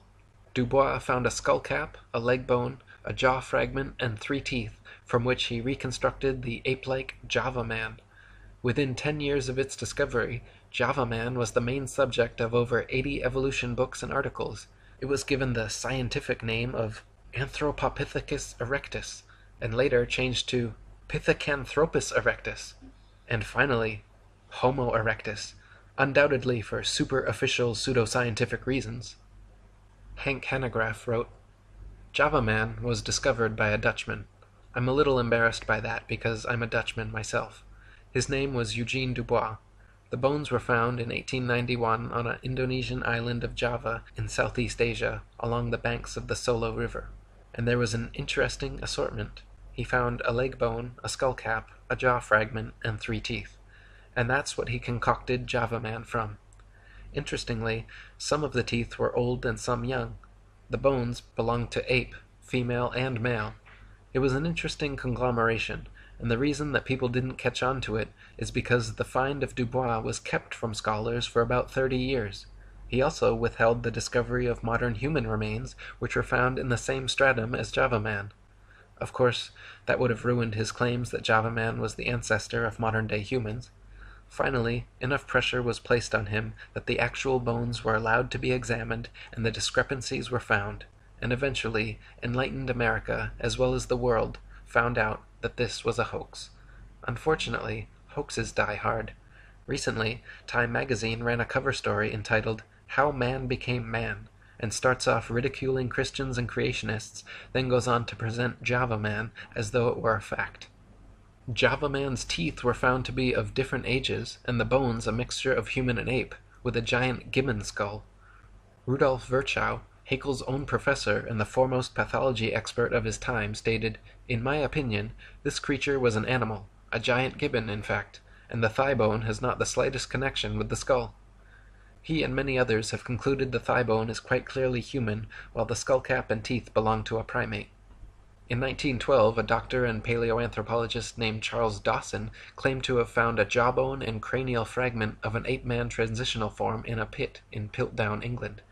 Dubois found a skull cap, a leg bone, a jaw fragment, and 3 teeth, from which he reconstructed the ape-like Java man. Within 10 years of its discovery, Java man was the main subject of over 80 evolution books and articles. It was given the scientific name of Anthropopithecus erectus, and later changed to Pithecanthropus erectus, and finally Homo erectus, undoubtedly for super-official pseudoscientific reasons. Hank Hanegraaff wrote, "Java man was discovered by a Dutchman. I'm a little embarrassed by that because I'm a Dutchman myself. His name was Eugene Dubois. The bones were found in 1891 on an Indonesian island of Java in Southeast Asia along the banks of the Solo River. And there was an interesting assortment. He found a leg bone, a skull cap, a jaw fragment, and 3 teeth. And that's what he concocted Java man from. Interestingly, some of the teeth were old and some young. The bones belonged to ape, female and male. It was an interesting conglomeration, and the reason that people didn't catch on to it is because the find of Dubois was kept from scholars for about 30 years. He also withheld the discovery of modern human remains, which were found in the same stratum as Java man. Of course, that would have ruined his claims that Java man was the ancestor of modern-day humans. Finally, enough pressure was placed on him that the actual bones were allowed to be examined and the discrepancies were found, and eventually enlightened America, as well as the world, found out that this was a hoax. Unfortunately, hoaxes die hard. Recently, Time magazine ran a cover story entitled "How Man Became Man," and starts off ridiculing Christians and creationists, then goes on to present Java man as though it were a fact. Java man's teeth were found to be of different ages, and the bones a mixture of human and ape, with a giant gibbon skull. Rudolf Virchow, Haeckel's own professor and the foremost pathology expert of his time, stated, "In my opinion, this creature was an animal, a giant gibbon in fact, and the thigh bone has not the slightest connection with the skull." He and many others have concluded the thigh bone is quite clearly human, while the skull cap and teeth belong to a primate. In 1912, a doctor and paleoanthropologist named Charles Dawson claimed to have found a jawbone and cranial fragment of an ape-man transitional form in a pit in Piltdown, England.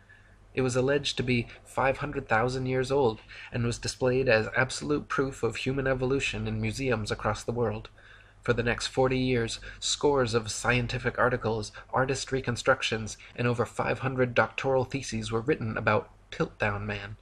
It was alleged to be 500,000 years old, and was displayed as absolute proof of human evolution in museums across the world. For the next 40 years, scores of scientific articles, artist reconstructions, and over 500 doctoral theses were written about Piltdown Man.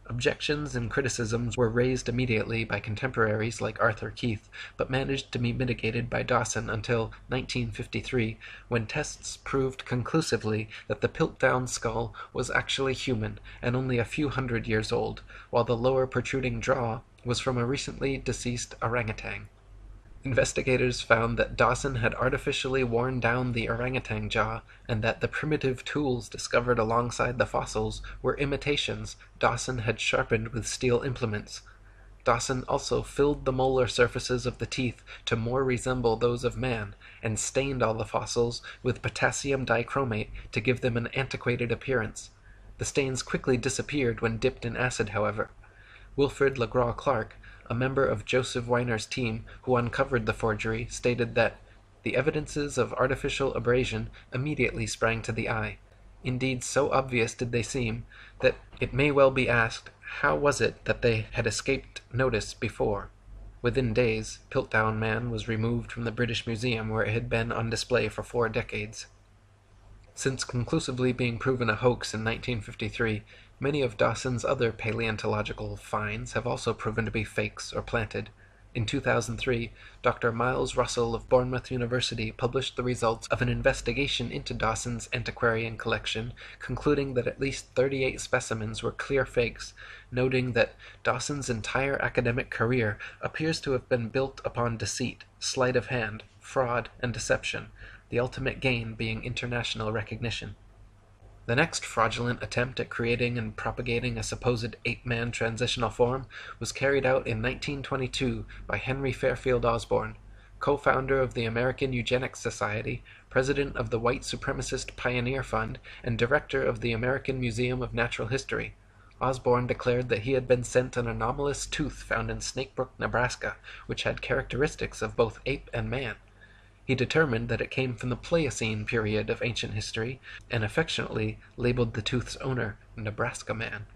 Objections and criticisms were raised immediately by contemporaries like Arthur Keith, but managed to be mitigated by Dawson until 1953, when tests proved conclusively that the Piltdown skull was actually human and only a few hundred years old, while the lower protruding jaw was from a recently deceased orangutan. Investigators found that Dawson had artificially worn down the orangutan jaw, and that the primitive tools discovered alongside the fossils were imitations Dawson had sharpened with steel implements. Dawson also filled the molar surfaces of the teeth to more resemble those of man, and stained all the fossils with potassium dichromate to give them an antiquated appearance. The stains quickly disappeared when dipped in acid, however. Wilfrid LeGras-Clark, a member of Joseph Weiner's team who uncovered the forgery, stated that the evidences of artificial abrasion immediately sprang to the eye. Indeed, so obvious did they seem, that it may well be asked, how was it that they had escaped notice before? Within days, Piltdown Man was removed from the British Museum, where it had been on display for 4 decades. Since conclusively being proven a hoax in 1953, many of Dawson's other paleontological finds have also proven to be fakes or planted. In 2003, Dr. Miles Russell of Bournemouth University published the results of an investigation into Dawson's antiquarian collection, concluding that at least 38 specimens were clear fakes, noting that Dawson's entire academic career appears to have been built upon deceit, sleight of hand, fraud, and deception, the ultimate gain being international recognition. The next fraudulent attempt at creating and propagating a supposed ape-man transitional form was carried out in 1922 by Henry Fairfield Osborn, co-founder of the American Eugenics Society, president of the White Supremacist Pioneer Fund, and director of the American Museum of Natural History. Osborn declared that he had been sent an anomalous tooth found in Snakebrook, Nebraska, which had characteristics of both ape and man. He determined that it came from the Pliocene period of ancient history, and affectionately labeled the tooth's owner Nebraska Man.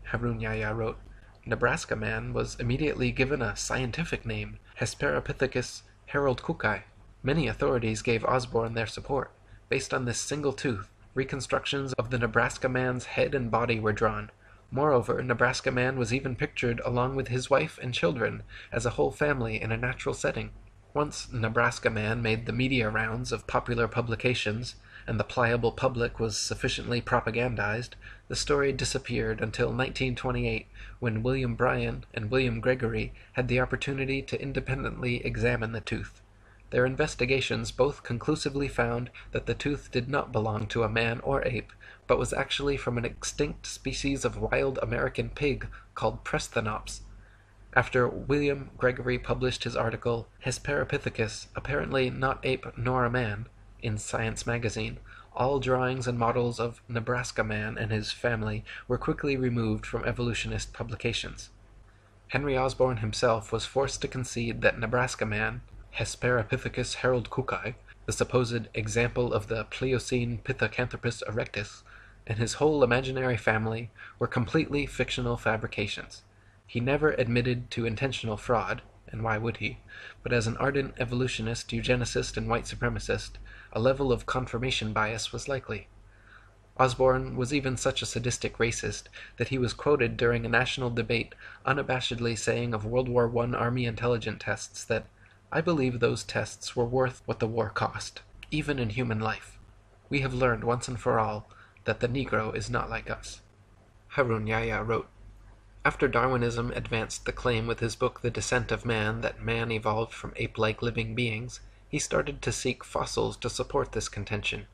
Harun Yahya wrote, Nebraska Man was immediately given a scientific name, Hesperopithecus haroldkukei. Many authorities gave Osborn their support. Based on this single tooth, reconstructions of the Nebraska Man's head and body were drawn. Moreover, Nebraska Man was even pictured along with his wife and children as a whole family in a natural setting. Once Nebraska Man made the media rounds of popular publications, and the pliable public was sufficiently propagandized, the story disappeared until 1928, when William Bryan and William Gregory had the opportunity to independently examine the tooth. Their investigations both conclusively found that the tooth did not belong to a man or ape, but was actually from an extinct species of wild American pig called Presthenops. After William Gregory published his article, Hesperopithecus, apparently not ape nor a man, in Science magazine, all drawings and models of Nebraska Man and his family were quickly removed from evolutionist publications. Henry Osborn himself was forced to concede that Nebraska Man, Hesperopithecus haroldkukei, the supposed example of the Pliocene Pithecanthropus erectus, and his whole imaginary family were completely fictional fabrications. He never admitted to intentional fraud, and why would he? But as an ardent evolutionist, eugenicist, and white supremacist, a level of confirmation bias was likely. Osborn was even such a sadistic racist that he was quoted during a national debate unabashedly saying of World War I Army intelligence tests that, "I believe those tests were worth what the war cost, even in human life. We have learned once and for all that the Negro is not like us." Harun Yahya wrote, after Darwinism advanced the claim with his book The Descent of Man that man evolved from ape-like living beings, he started to seek fossils to support this contention.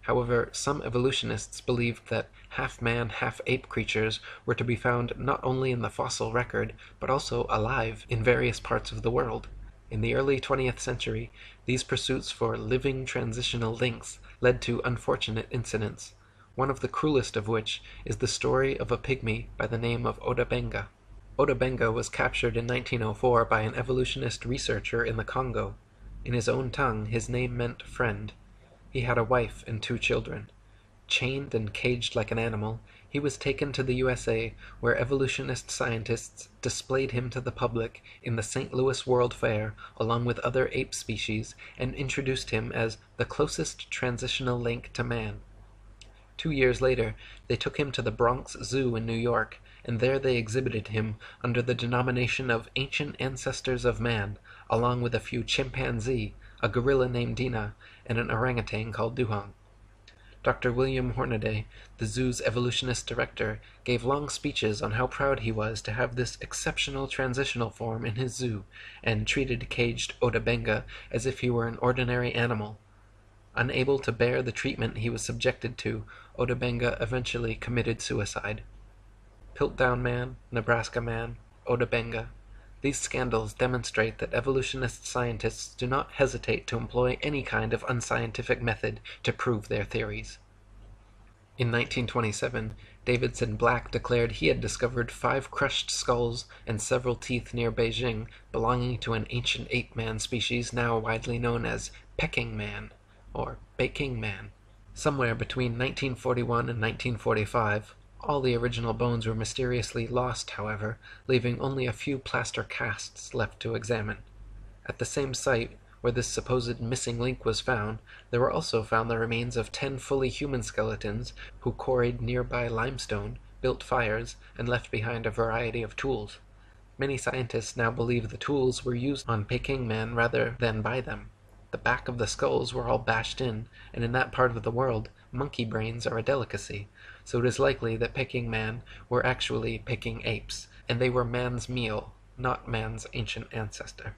However, some evolutionists believed that half-man, half-ape creatures were to be found not only in the fossil record, but also alive in various parts of the world. In the early 20th century, these pursuits for living transitional links led to unfortunate incidents, one of the cruelest of which is the story of a pygmy by the name of Odabenga. Odabenga was captured in 1904 by an evolutionist researcher in the Congo. In his own tongue, his name meant friend. He had a wife and 2 children. Chained and caged like an animal, he was taken to the USA, where evolutionist scientists displayed him to the public in the St. Louis World Fair along with other ape species and introduced him as the closest transitional link to man. 2 years later, they took him to the Bronx Zoo in New York, and there they exhibited him under the denomination of Ancient Ancestors of Man, along with a few chimpanzee, a gorilla named Dina, and an orangutan called Duhong. Dr. William Hornaday, the zoo's evolutionist director, gave long speeches on how proud he was to have this exceptional transitional form in his zoo, and treated caged Otabenga as if he were an ordinary animal. Unable to bear the treatment he was subjected to, Otabenga eventually committed suicide. Piltdown Man, Nebraska Man, Otabenga. These scandals demonstrate that evolutionist scientists do not hesitate to employ any kind of unscientific method to prove their theories. In 1927, Davidson Black declared he had discovered 5 crushed skulls and several teeth near Beijing belonging to an ancient ape-man species now widely known as Peking Man, or Peking Man. Somewhere between 1941 and 1945, all the original bones were mysteriously lost, however, leaving only a few plaster casts left to examine. At the same site where this supposed missing link was found, there were also found the remains of 10 fully human skeletons who quarried nearby limestone, built fires, and left behind a variety of tools. Many scientists now believe the tools were used on Peking Man rather than by them. The back of the skulls were all bashed in, and in that part of the world, monkey brains are a delicacy, so it is likely that Peking Man were actually Peking apes, and they were man's meal, not man's ancient ancestor.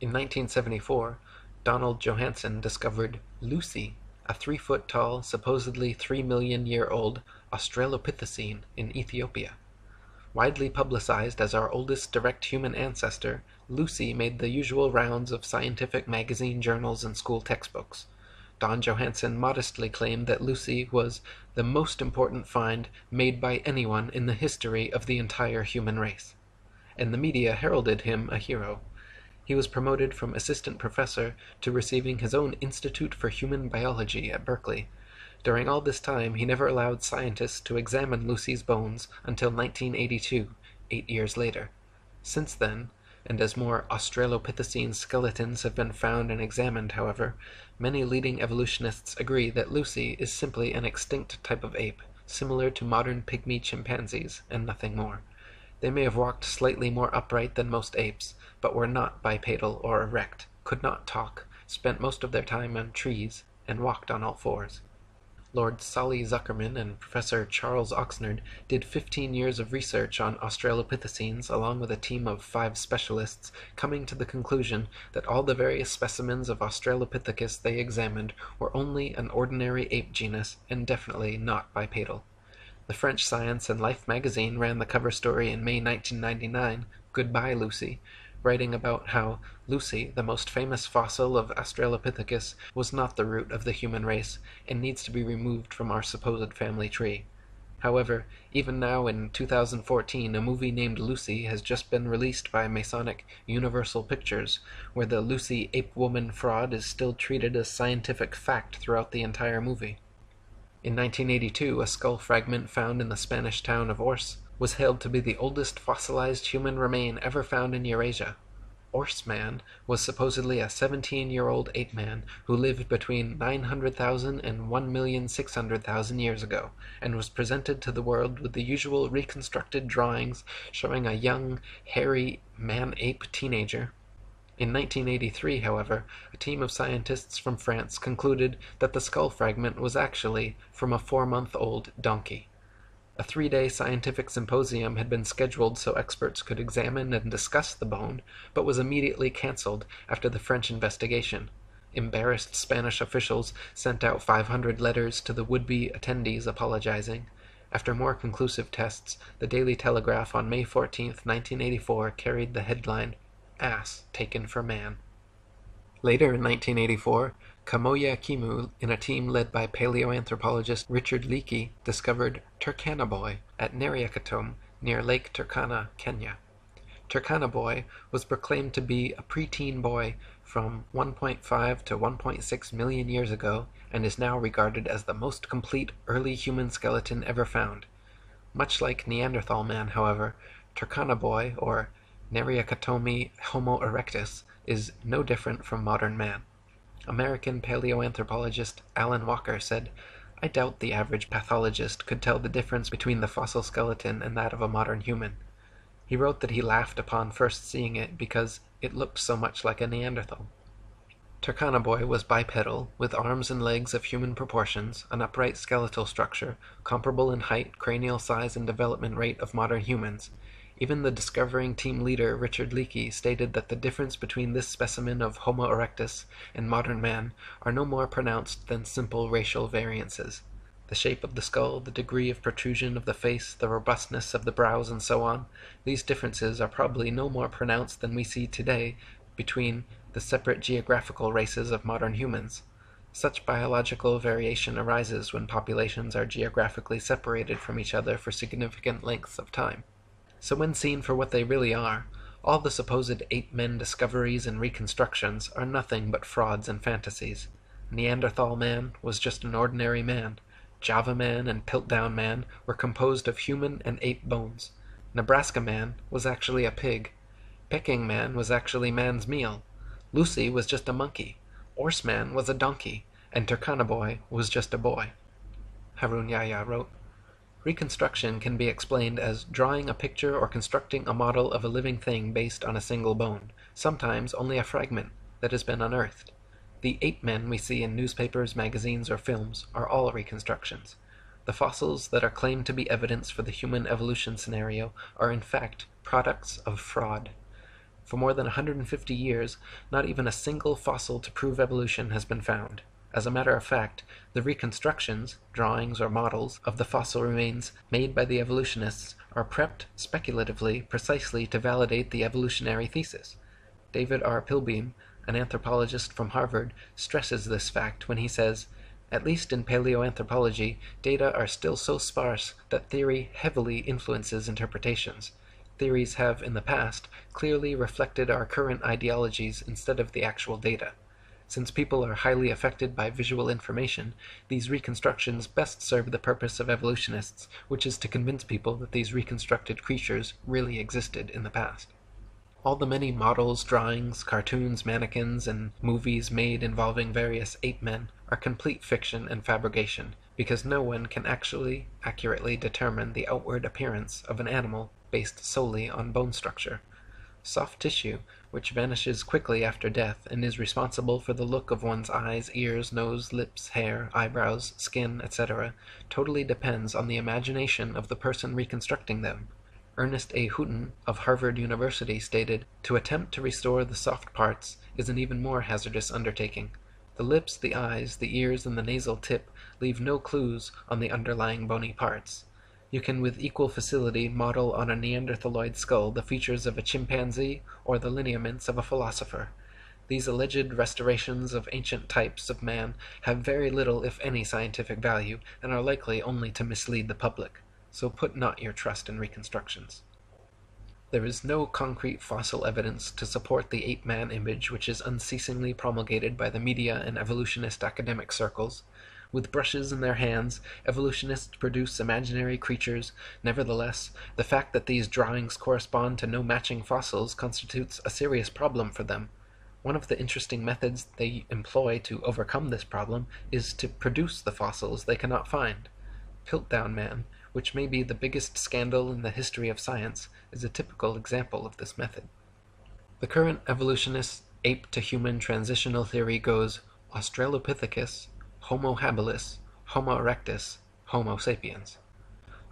In 1974, Donald Johanson discovered Lucy, a 3-foot-tall, supposedly 3-million-year-old Australopithecine in Ethiopia. Widely publicized as our oldest direct human ancestor, Lucy made the usual rounds of scientific magazine journals and school textbooks. Don Johanson modestly claimed that Lucy was the most important find made by anyone in the history of the entire human race, and the media heralded him a hero. He was promoted from assistant professor to receiving his own Institute for Human Biology at Berkeley. During all this time, he never allowed scientists to examine Lucy's bones until 1982, 8 years later. Since then, and as more Australopithecine skeletons have been found and examined, however, many leading evolutionists agree that Lucy is simply an extinct type of ape, similar to modern pygmy chimpanzees, and nothing more. They may have walked slightly more upright than most apes, but were not bipedal or erect, could not talk, spent most of their time on trees, and walked on all fours. Lord Solly Zuckerman and Professor Charles Oxnard did 15 years of research on Australopithecines along with a team of 5 specialists, coming to the conclusion that all the various specimens of Australopithecus they examined were only an ordinary ape genus and definitely not bipedal. The French Science and Life magazine ran the cover story in May 1999, Goodbye Lucy, writing about how Lucy, the most famous fossil of Australopithecus, was not the root of the human race and needs to be removed from our supposed family tree. However, even now in 2014, a movie named Lucy has just been released by Masonic Universal Pictures, where the Lucy ape-woman fraud is still treated as scientific fact throughout the entire movie. In 1982, a skull fragment found in the Spanish town of Ors was hailed to be the oldest fossilized human remain ever found in Eurasia. Ors Man was supposedly a 17-year-old ape-man who lived between 900,000 and 1,600,000 years ago, and was presented to the world with the usual reconstructed drawings showing a young, hairy man-ape teenager. In 1983, however, a team of scientists from France concluded that the skull fragment was actually from a 4-month-old donkey. A 3-day scientific symposium had been scheduled so experts could examine and discuss the bone, but was immediately cancelled after the French investigation. Embarrassed Spanish officials sent out 500 letters to the would-be attendees apologizing. After more conclusive tests, the Daily Telegraph on May 14, 1984 carried the headline, "Ass Taken for Man." Later in 1984, Kamoya Kimu, in a team led by paleoanthropologist Richard Leakey, discovered Turkana Boy at Neriakatum near Lake Turkana, Kenya. Turkana Boy was proclaimed to be a preteen boy from 1.5 to 1.6 million years ago and is now regarded as the most complete early human skeleton ever found. Much like Neanderthal man, however, Turkana Boy, or Neriakatomi Homo erectus, is no different from modern man. American paleoanthropologist Alan Walker said, "I doubt the average pathologist could tell the difference between the fossil skeleton and that of a modern human." He wrote that he laughed upon first seeing it because it looked so much like a Neanderthal. Turkana Boy was bipedal, with arms and legs of human proportions, an upright skeletal structure, comparable in height, cranial size, and development rate of modern humans. Even the discovering team leader Richard Leakey stated that the difference between this specimen of Homo erectus and modern man are no more pronounced than simple racial variances. The shape of the skull, the degree of protrusion of the face, the robustness of the brows, and so on, these differences are probably no more pronounced than we see today between the separate geographical races of modern humans. Such biological variation arises when populations are geographically separated from each other for significant lengths of time. So when seen for what they really are, all the supposed ape-men discoveries and reconstructions are nothing but frauds and fantasies. Neanderthal man was just an ordinary man. Java man and Piltdown man were composed of human and ape bones. Nebraska man was actually a pig. Peking man was actually man's meal. Lucy was just a monkey. Orse man was a donkey. And Turkana Boy was just a boy. Harun Yahya wrote, Reconstruction can be explained as drawing a picture or constructing a model of a living thing based on a single bone, sometimes only a fragment that has been unearthed. The ape-men we see in newspapers, magazines, or films are all reconstructions. The fossils that are claimed to be evidence for the human evolution scenario are in fact products of fraud. For more than 150 years, not even a single fossil to prove evolution has been found. As a matter of fact, the reconstructions, drawings or models, of the fossil remains made by the evolutionists are prepped speculatively precisely to validate the evolutionary thesis. David R. Pilbeam, an anthropologist from Harvard, stresses this fact when he says, at least in paleoanthropology, data are still so sparse that theory heavily influences interpretations. Theories have, in the past, clearly reflected our current ideologies instead of the actual data. Since people are highly affected by visual information, these reconstructions best serve the purpose of evolutionists, which is to convince people that these reconstructed creatures really existed in the past. All the many models, drawings, cartoons, mannequins, and movies made involving various ape-men are complete fiction and fabrication, because no one can actually accurately determine the outward appearance of an animal based solely on bone structure. Soft tissue, which vanishes quickly after death and is responsible for the look of one's eyes, ears, nose, lips, hair, eyebrows, skin, etc., totally depends on the imagination of the person reconstructing them. Ernest A. Houghton of Harvard University stated, to attempt to restore the soft parts is an even more hazardous undertaking. The lips, the eyes, the ears, and the nasal tip leave no clues on the underlying bony parts. You can with equal facility model on a Neanderthaloid skull the features of a chimpanzee or the lineaments of a philosopher. These alleged restorations of ancient types of man have very little if any scientific value and are likely only to mislead the public, so put not your trust in reconstructions. There is no concrete fossil evidence to support the ape-man image which is unceasingly promulgated by the media and evolutionist academic circles. With brushes in their hands, evolutionists produce imaginary creatures. Nevertheless, the fact that these drawings correspond to no matching fossils constitutes a serious problem for them. One of the interesting methods they employ to overcome this problem is to produce the fossils they cannot find. Piltdown Man, which may be the biggest scandal in the history of science, is a typical example of this method. The current evolutionist ape-to-human transitional theory goes Australopithecus, Homo habilis, Homo erectus, Homo sapiens.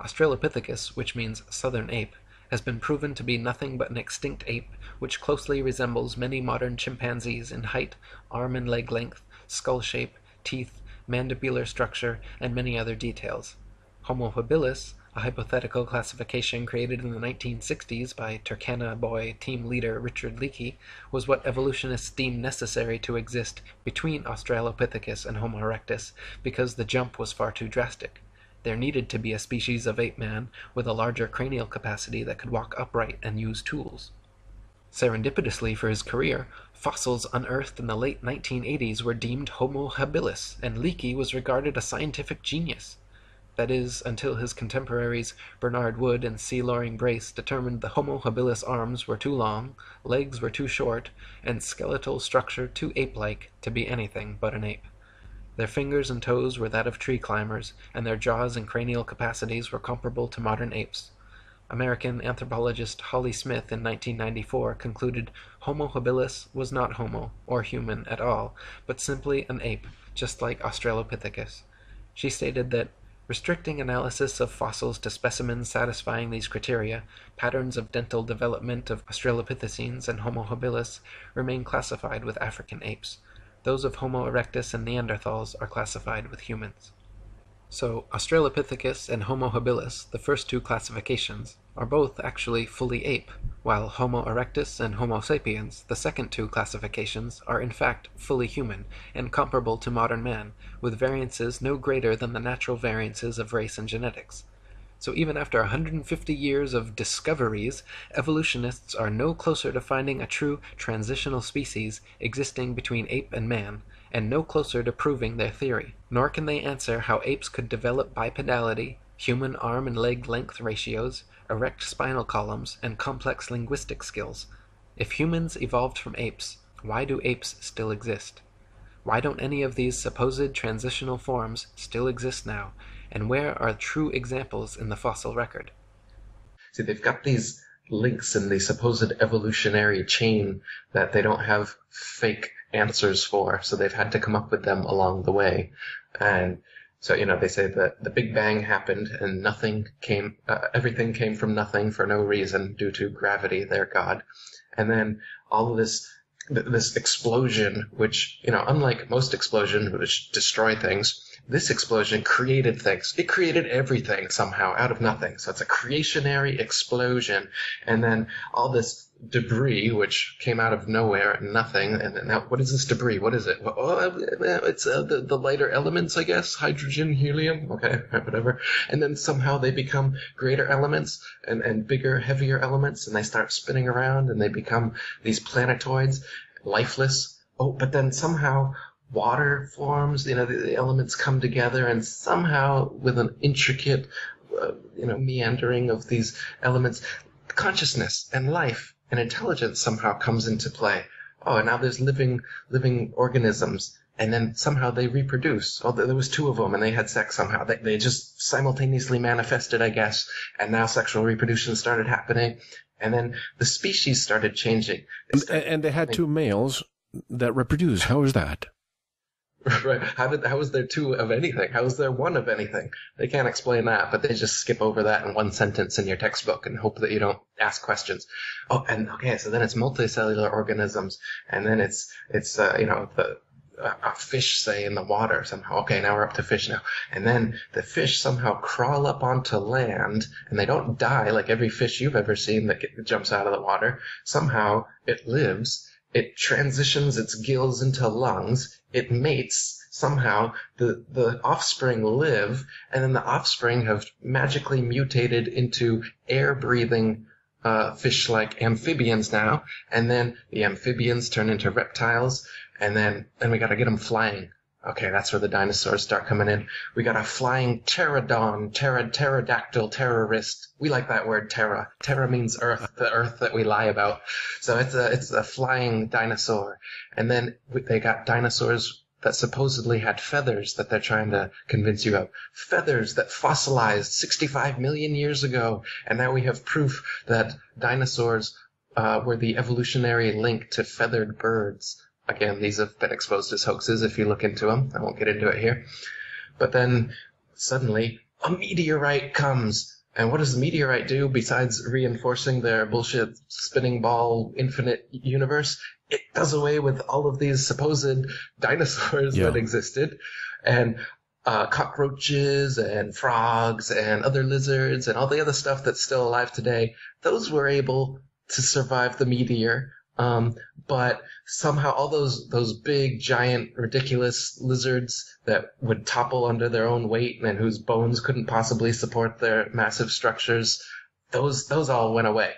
Australopithecus, which means southern ape, has been proven to be nothing but an extinct ape which closely resembles many modern chimpanzees in height, arm and leg length, skull shape, teeth, mandibular structure, and many other details. Homo habilis, a hypothetical classification created in the 1960s by Turkana Boy team leader Richard Leakey, was what evolutionists deemed necessary to exist between Australopithecus and Homo erectus because the jump was far too drastic. There needed to be a species of ape-man with a larger cranial capacity that could walk upright and use tools. Serendipitously for his career, fossils unearthed in the late 1980s were deemed Homo habilis, and Leakey was regarded a scientific genius. That is, until his contemporaries Bernard Wood and C. Loring Brace determined the Homo habilis arms were too long, legs were too short, and skeletal structure too ape-like to be anything but an ape. Their fingers and toes were that of tree climbers, and their jaws and cranial capacities were comparable to modern apes. American anthropologist Holly Smith in 1994 concluded Homo habilis was not homo, or human at all, but simply an ape, just like Australopithecus. She stated that restricting analysis of fossils to specimens satisfying these criteria, patterns of dental development of Australopithecines and Homo habilis remain classified with African apes. Those of Homo erectus and Neanderthals are classified with humans. So Australopithecus and Homo habilis, the first two classifications, are both actually fully ape, while Homo erectus and Homo sapiens, the second two classifications, are in fact fully human and comparable to modern man, with variances no greater than the natural variances of race and genetics. So even after 150 years of discoveries, evolutionists are no closer to finding a true transitional species existing between ape and man, and no closer to proving their theory. Nor can they answer how apes could develop bipedality, human arm and leg length ratios, erect spinal columns, and complex linguistic skills. If humans evolved from apes, why do apes still exist? Why don't any of these supposed transitional forms still exist now, and where are true examples in the fossil record? See, they've got these links in the supposed evolutionary chain that they don't have fake answers for, so they've had to come up with them along the way. And so, they say that the Big Bang happened and everything came from nothing for no reason due to gravity, their God. And then all of this explosion, which, unlike most explosions which destroy things, this explosion created things. It created everything somehow out of nothing. So it's a creationary explosion. And then all this debris, which came out of nowhere and nothing. And now, what is this debris? What is it? It's the lighter elements, I guess. Hydrogen, helium. Okay, whatever. And then somehow they become greater elements and bigger, heavier elements. And they start spinning around and they become these planetoids, lifeless. Oh, but then somehow water forms, the elements come together, and somehow with an intricate, meandering of these elements, consciousness and life and intelligence somehow comes into play. Oh, and now there's living organisms, and then somehow they reproduce. Oh, there was two of them, and they had sex somehow. They just simultaneously manifested, I guess, and now sexual reproduction started happening, and then the species started changing. And they had two males that reproduce. How is that? Right. How is there two of anything? How is there one of anything? They can't explain that, but they just skip over that in one sentence in your textbook and hope that you don't ask questions. Oh, and okay, so then it's multicellular organisms, and then it's a fish, say, in the water somehow. Okay, now we're up to fish now. And then the fish somehow crawl up onto land, and they don't die like every fish you've ever seen that jumps out of the water. Somehow it lives. It transitions its gills into lungs. It mates. Somehow the offspring live, and then the offspring have magically mutated into air-breathing fish-like amphibians now. And then the amphibians turn into reptiles, and then we got to get them flying. Okay, that's where the dinosaurs start coming in. We got a flying pterodon, pterodactyl, terrorist. We like that word, terra. Terra means earth, the earth that we lie about. So it's a flying dinosaur. And then they got dinosaurs that supposedly had feathers that they're trying to convince you of. Feathers that fossilized 65 million years ago. And now we have proof that dinosaurs were the evolutionary link to feathered birds. Again, these have been exposed as hoaxes if you look into them. I won't get into it here. But then suddenly a meteorite comes. And what does the meteorite do besides reinforcing their bullshit spinning ball infinite universe? It does away with all of these supposed dinosaurs that existed. And cockroaches and frogs and other lizards and all the other stuff that's still alive today, those were able to survive the meteor. But somehow all those big, giant, ridiculous lizards that would topple under their own weight and whose bones couldn't possibly support their massive structures, those all went away.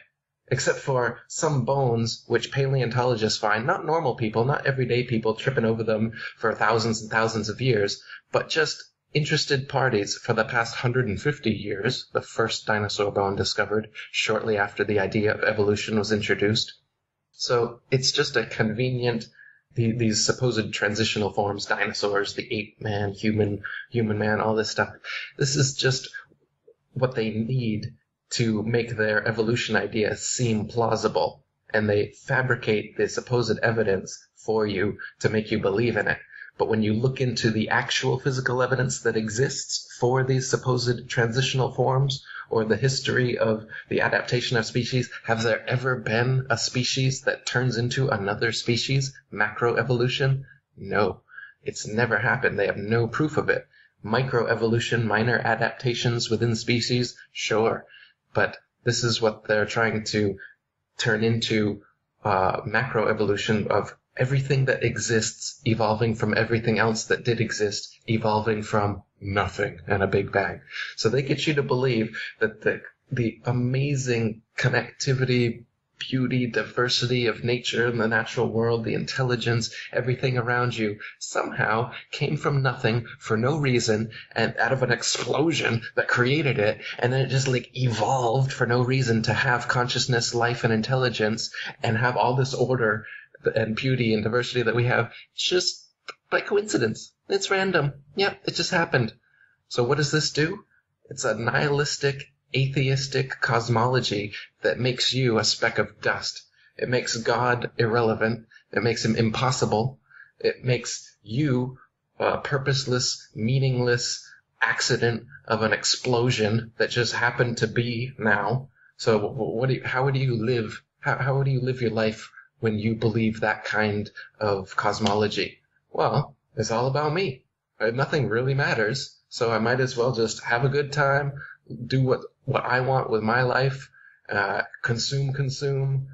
Except for some bones which paleontologists find, not normal people, not everyday people tripping over them for thousands and thousands of years, but just interested parties for the past 150 years, the first dinosaur bone discovered shortly after the idea of evolution was introduced. So it's just a convenient, these supposed transitional forms, dinosaurs, the ape man, human man, all this stuff. This is just what they need to make their evolution idea seem plausible. And they fabricate the supposed evidence for you to make you believe in it. But when you look into the actual physical evidence that exists for these supposed transitional forms, or the history of the adaptation of species, have there ever been a species that turns into another species? Macroevolution? No. It's never happened. They have no proof of it. Microevolution, minor adaptations within species? Sure. But this is what they're trying to turn into macroevolution of everything that exists evolving from everything else that did exist, evolving from nothing and a big bang. So they get you to believe that the amazing connectivity, beauty, diversity of nature and the natural world, the intelligence, everything around you somehow came from nothing for no reason and out of an explosion that created it, and then it just like evolved for no reason to have consciousness, life, and intelligence and have all this order and beauty and diversity that we have just by coincidence. It's random. Yep, it just happened. So what does this do? It's a nihilistic, atheistic cosmology that makes you a speck of dust. It makes God irrelevant. It makes him impossible. It makes you a purposeless, meaningless accident of an explosion that just happened to be now. So how would you live? How would you live your life when you believe that kind of cosmology? Well, it's all about me. Nothing really matters, so I might as well just have a good time, do what I want with my life, consume,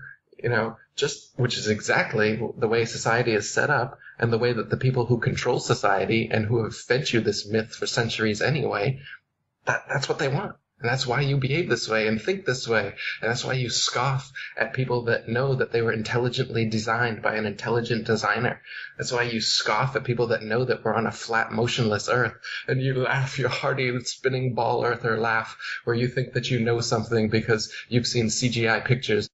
which is exactly the way society is set up, and the way that the people who control society and who have fed you this myth for centuries anyway, that's what they want. And that's why you behave this way and think this way. And that's why you scoff at people that know that they were intelligently designed by an intelligent designer. That's why you scoff at people that know that we're on a flat, motionless Earth. And you laugh your hearty spinning ball Earther laugh where you think that you know something because you've seen CGI pictures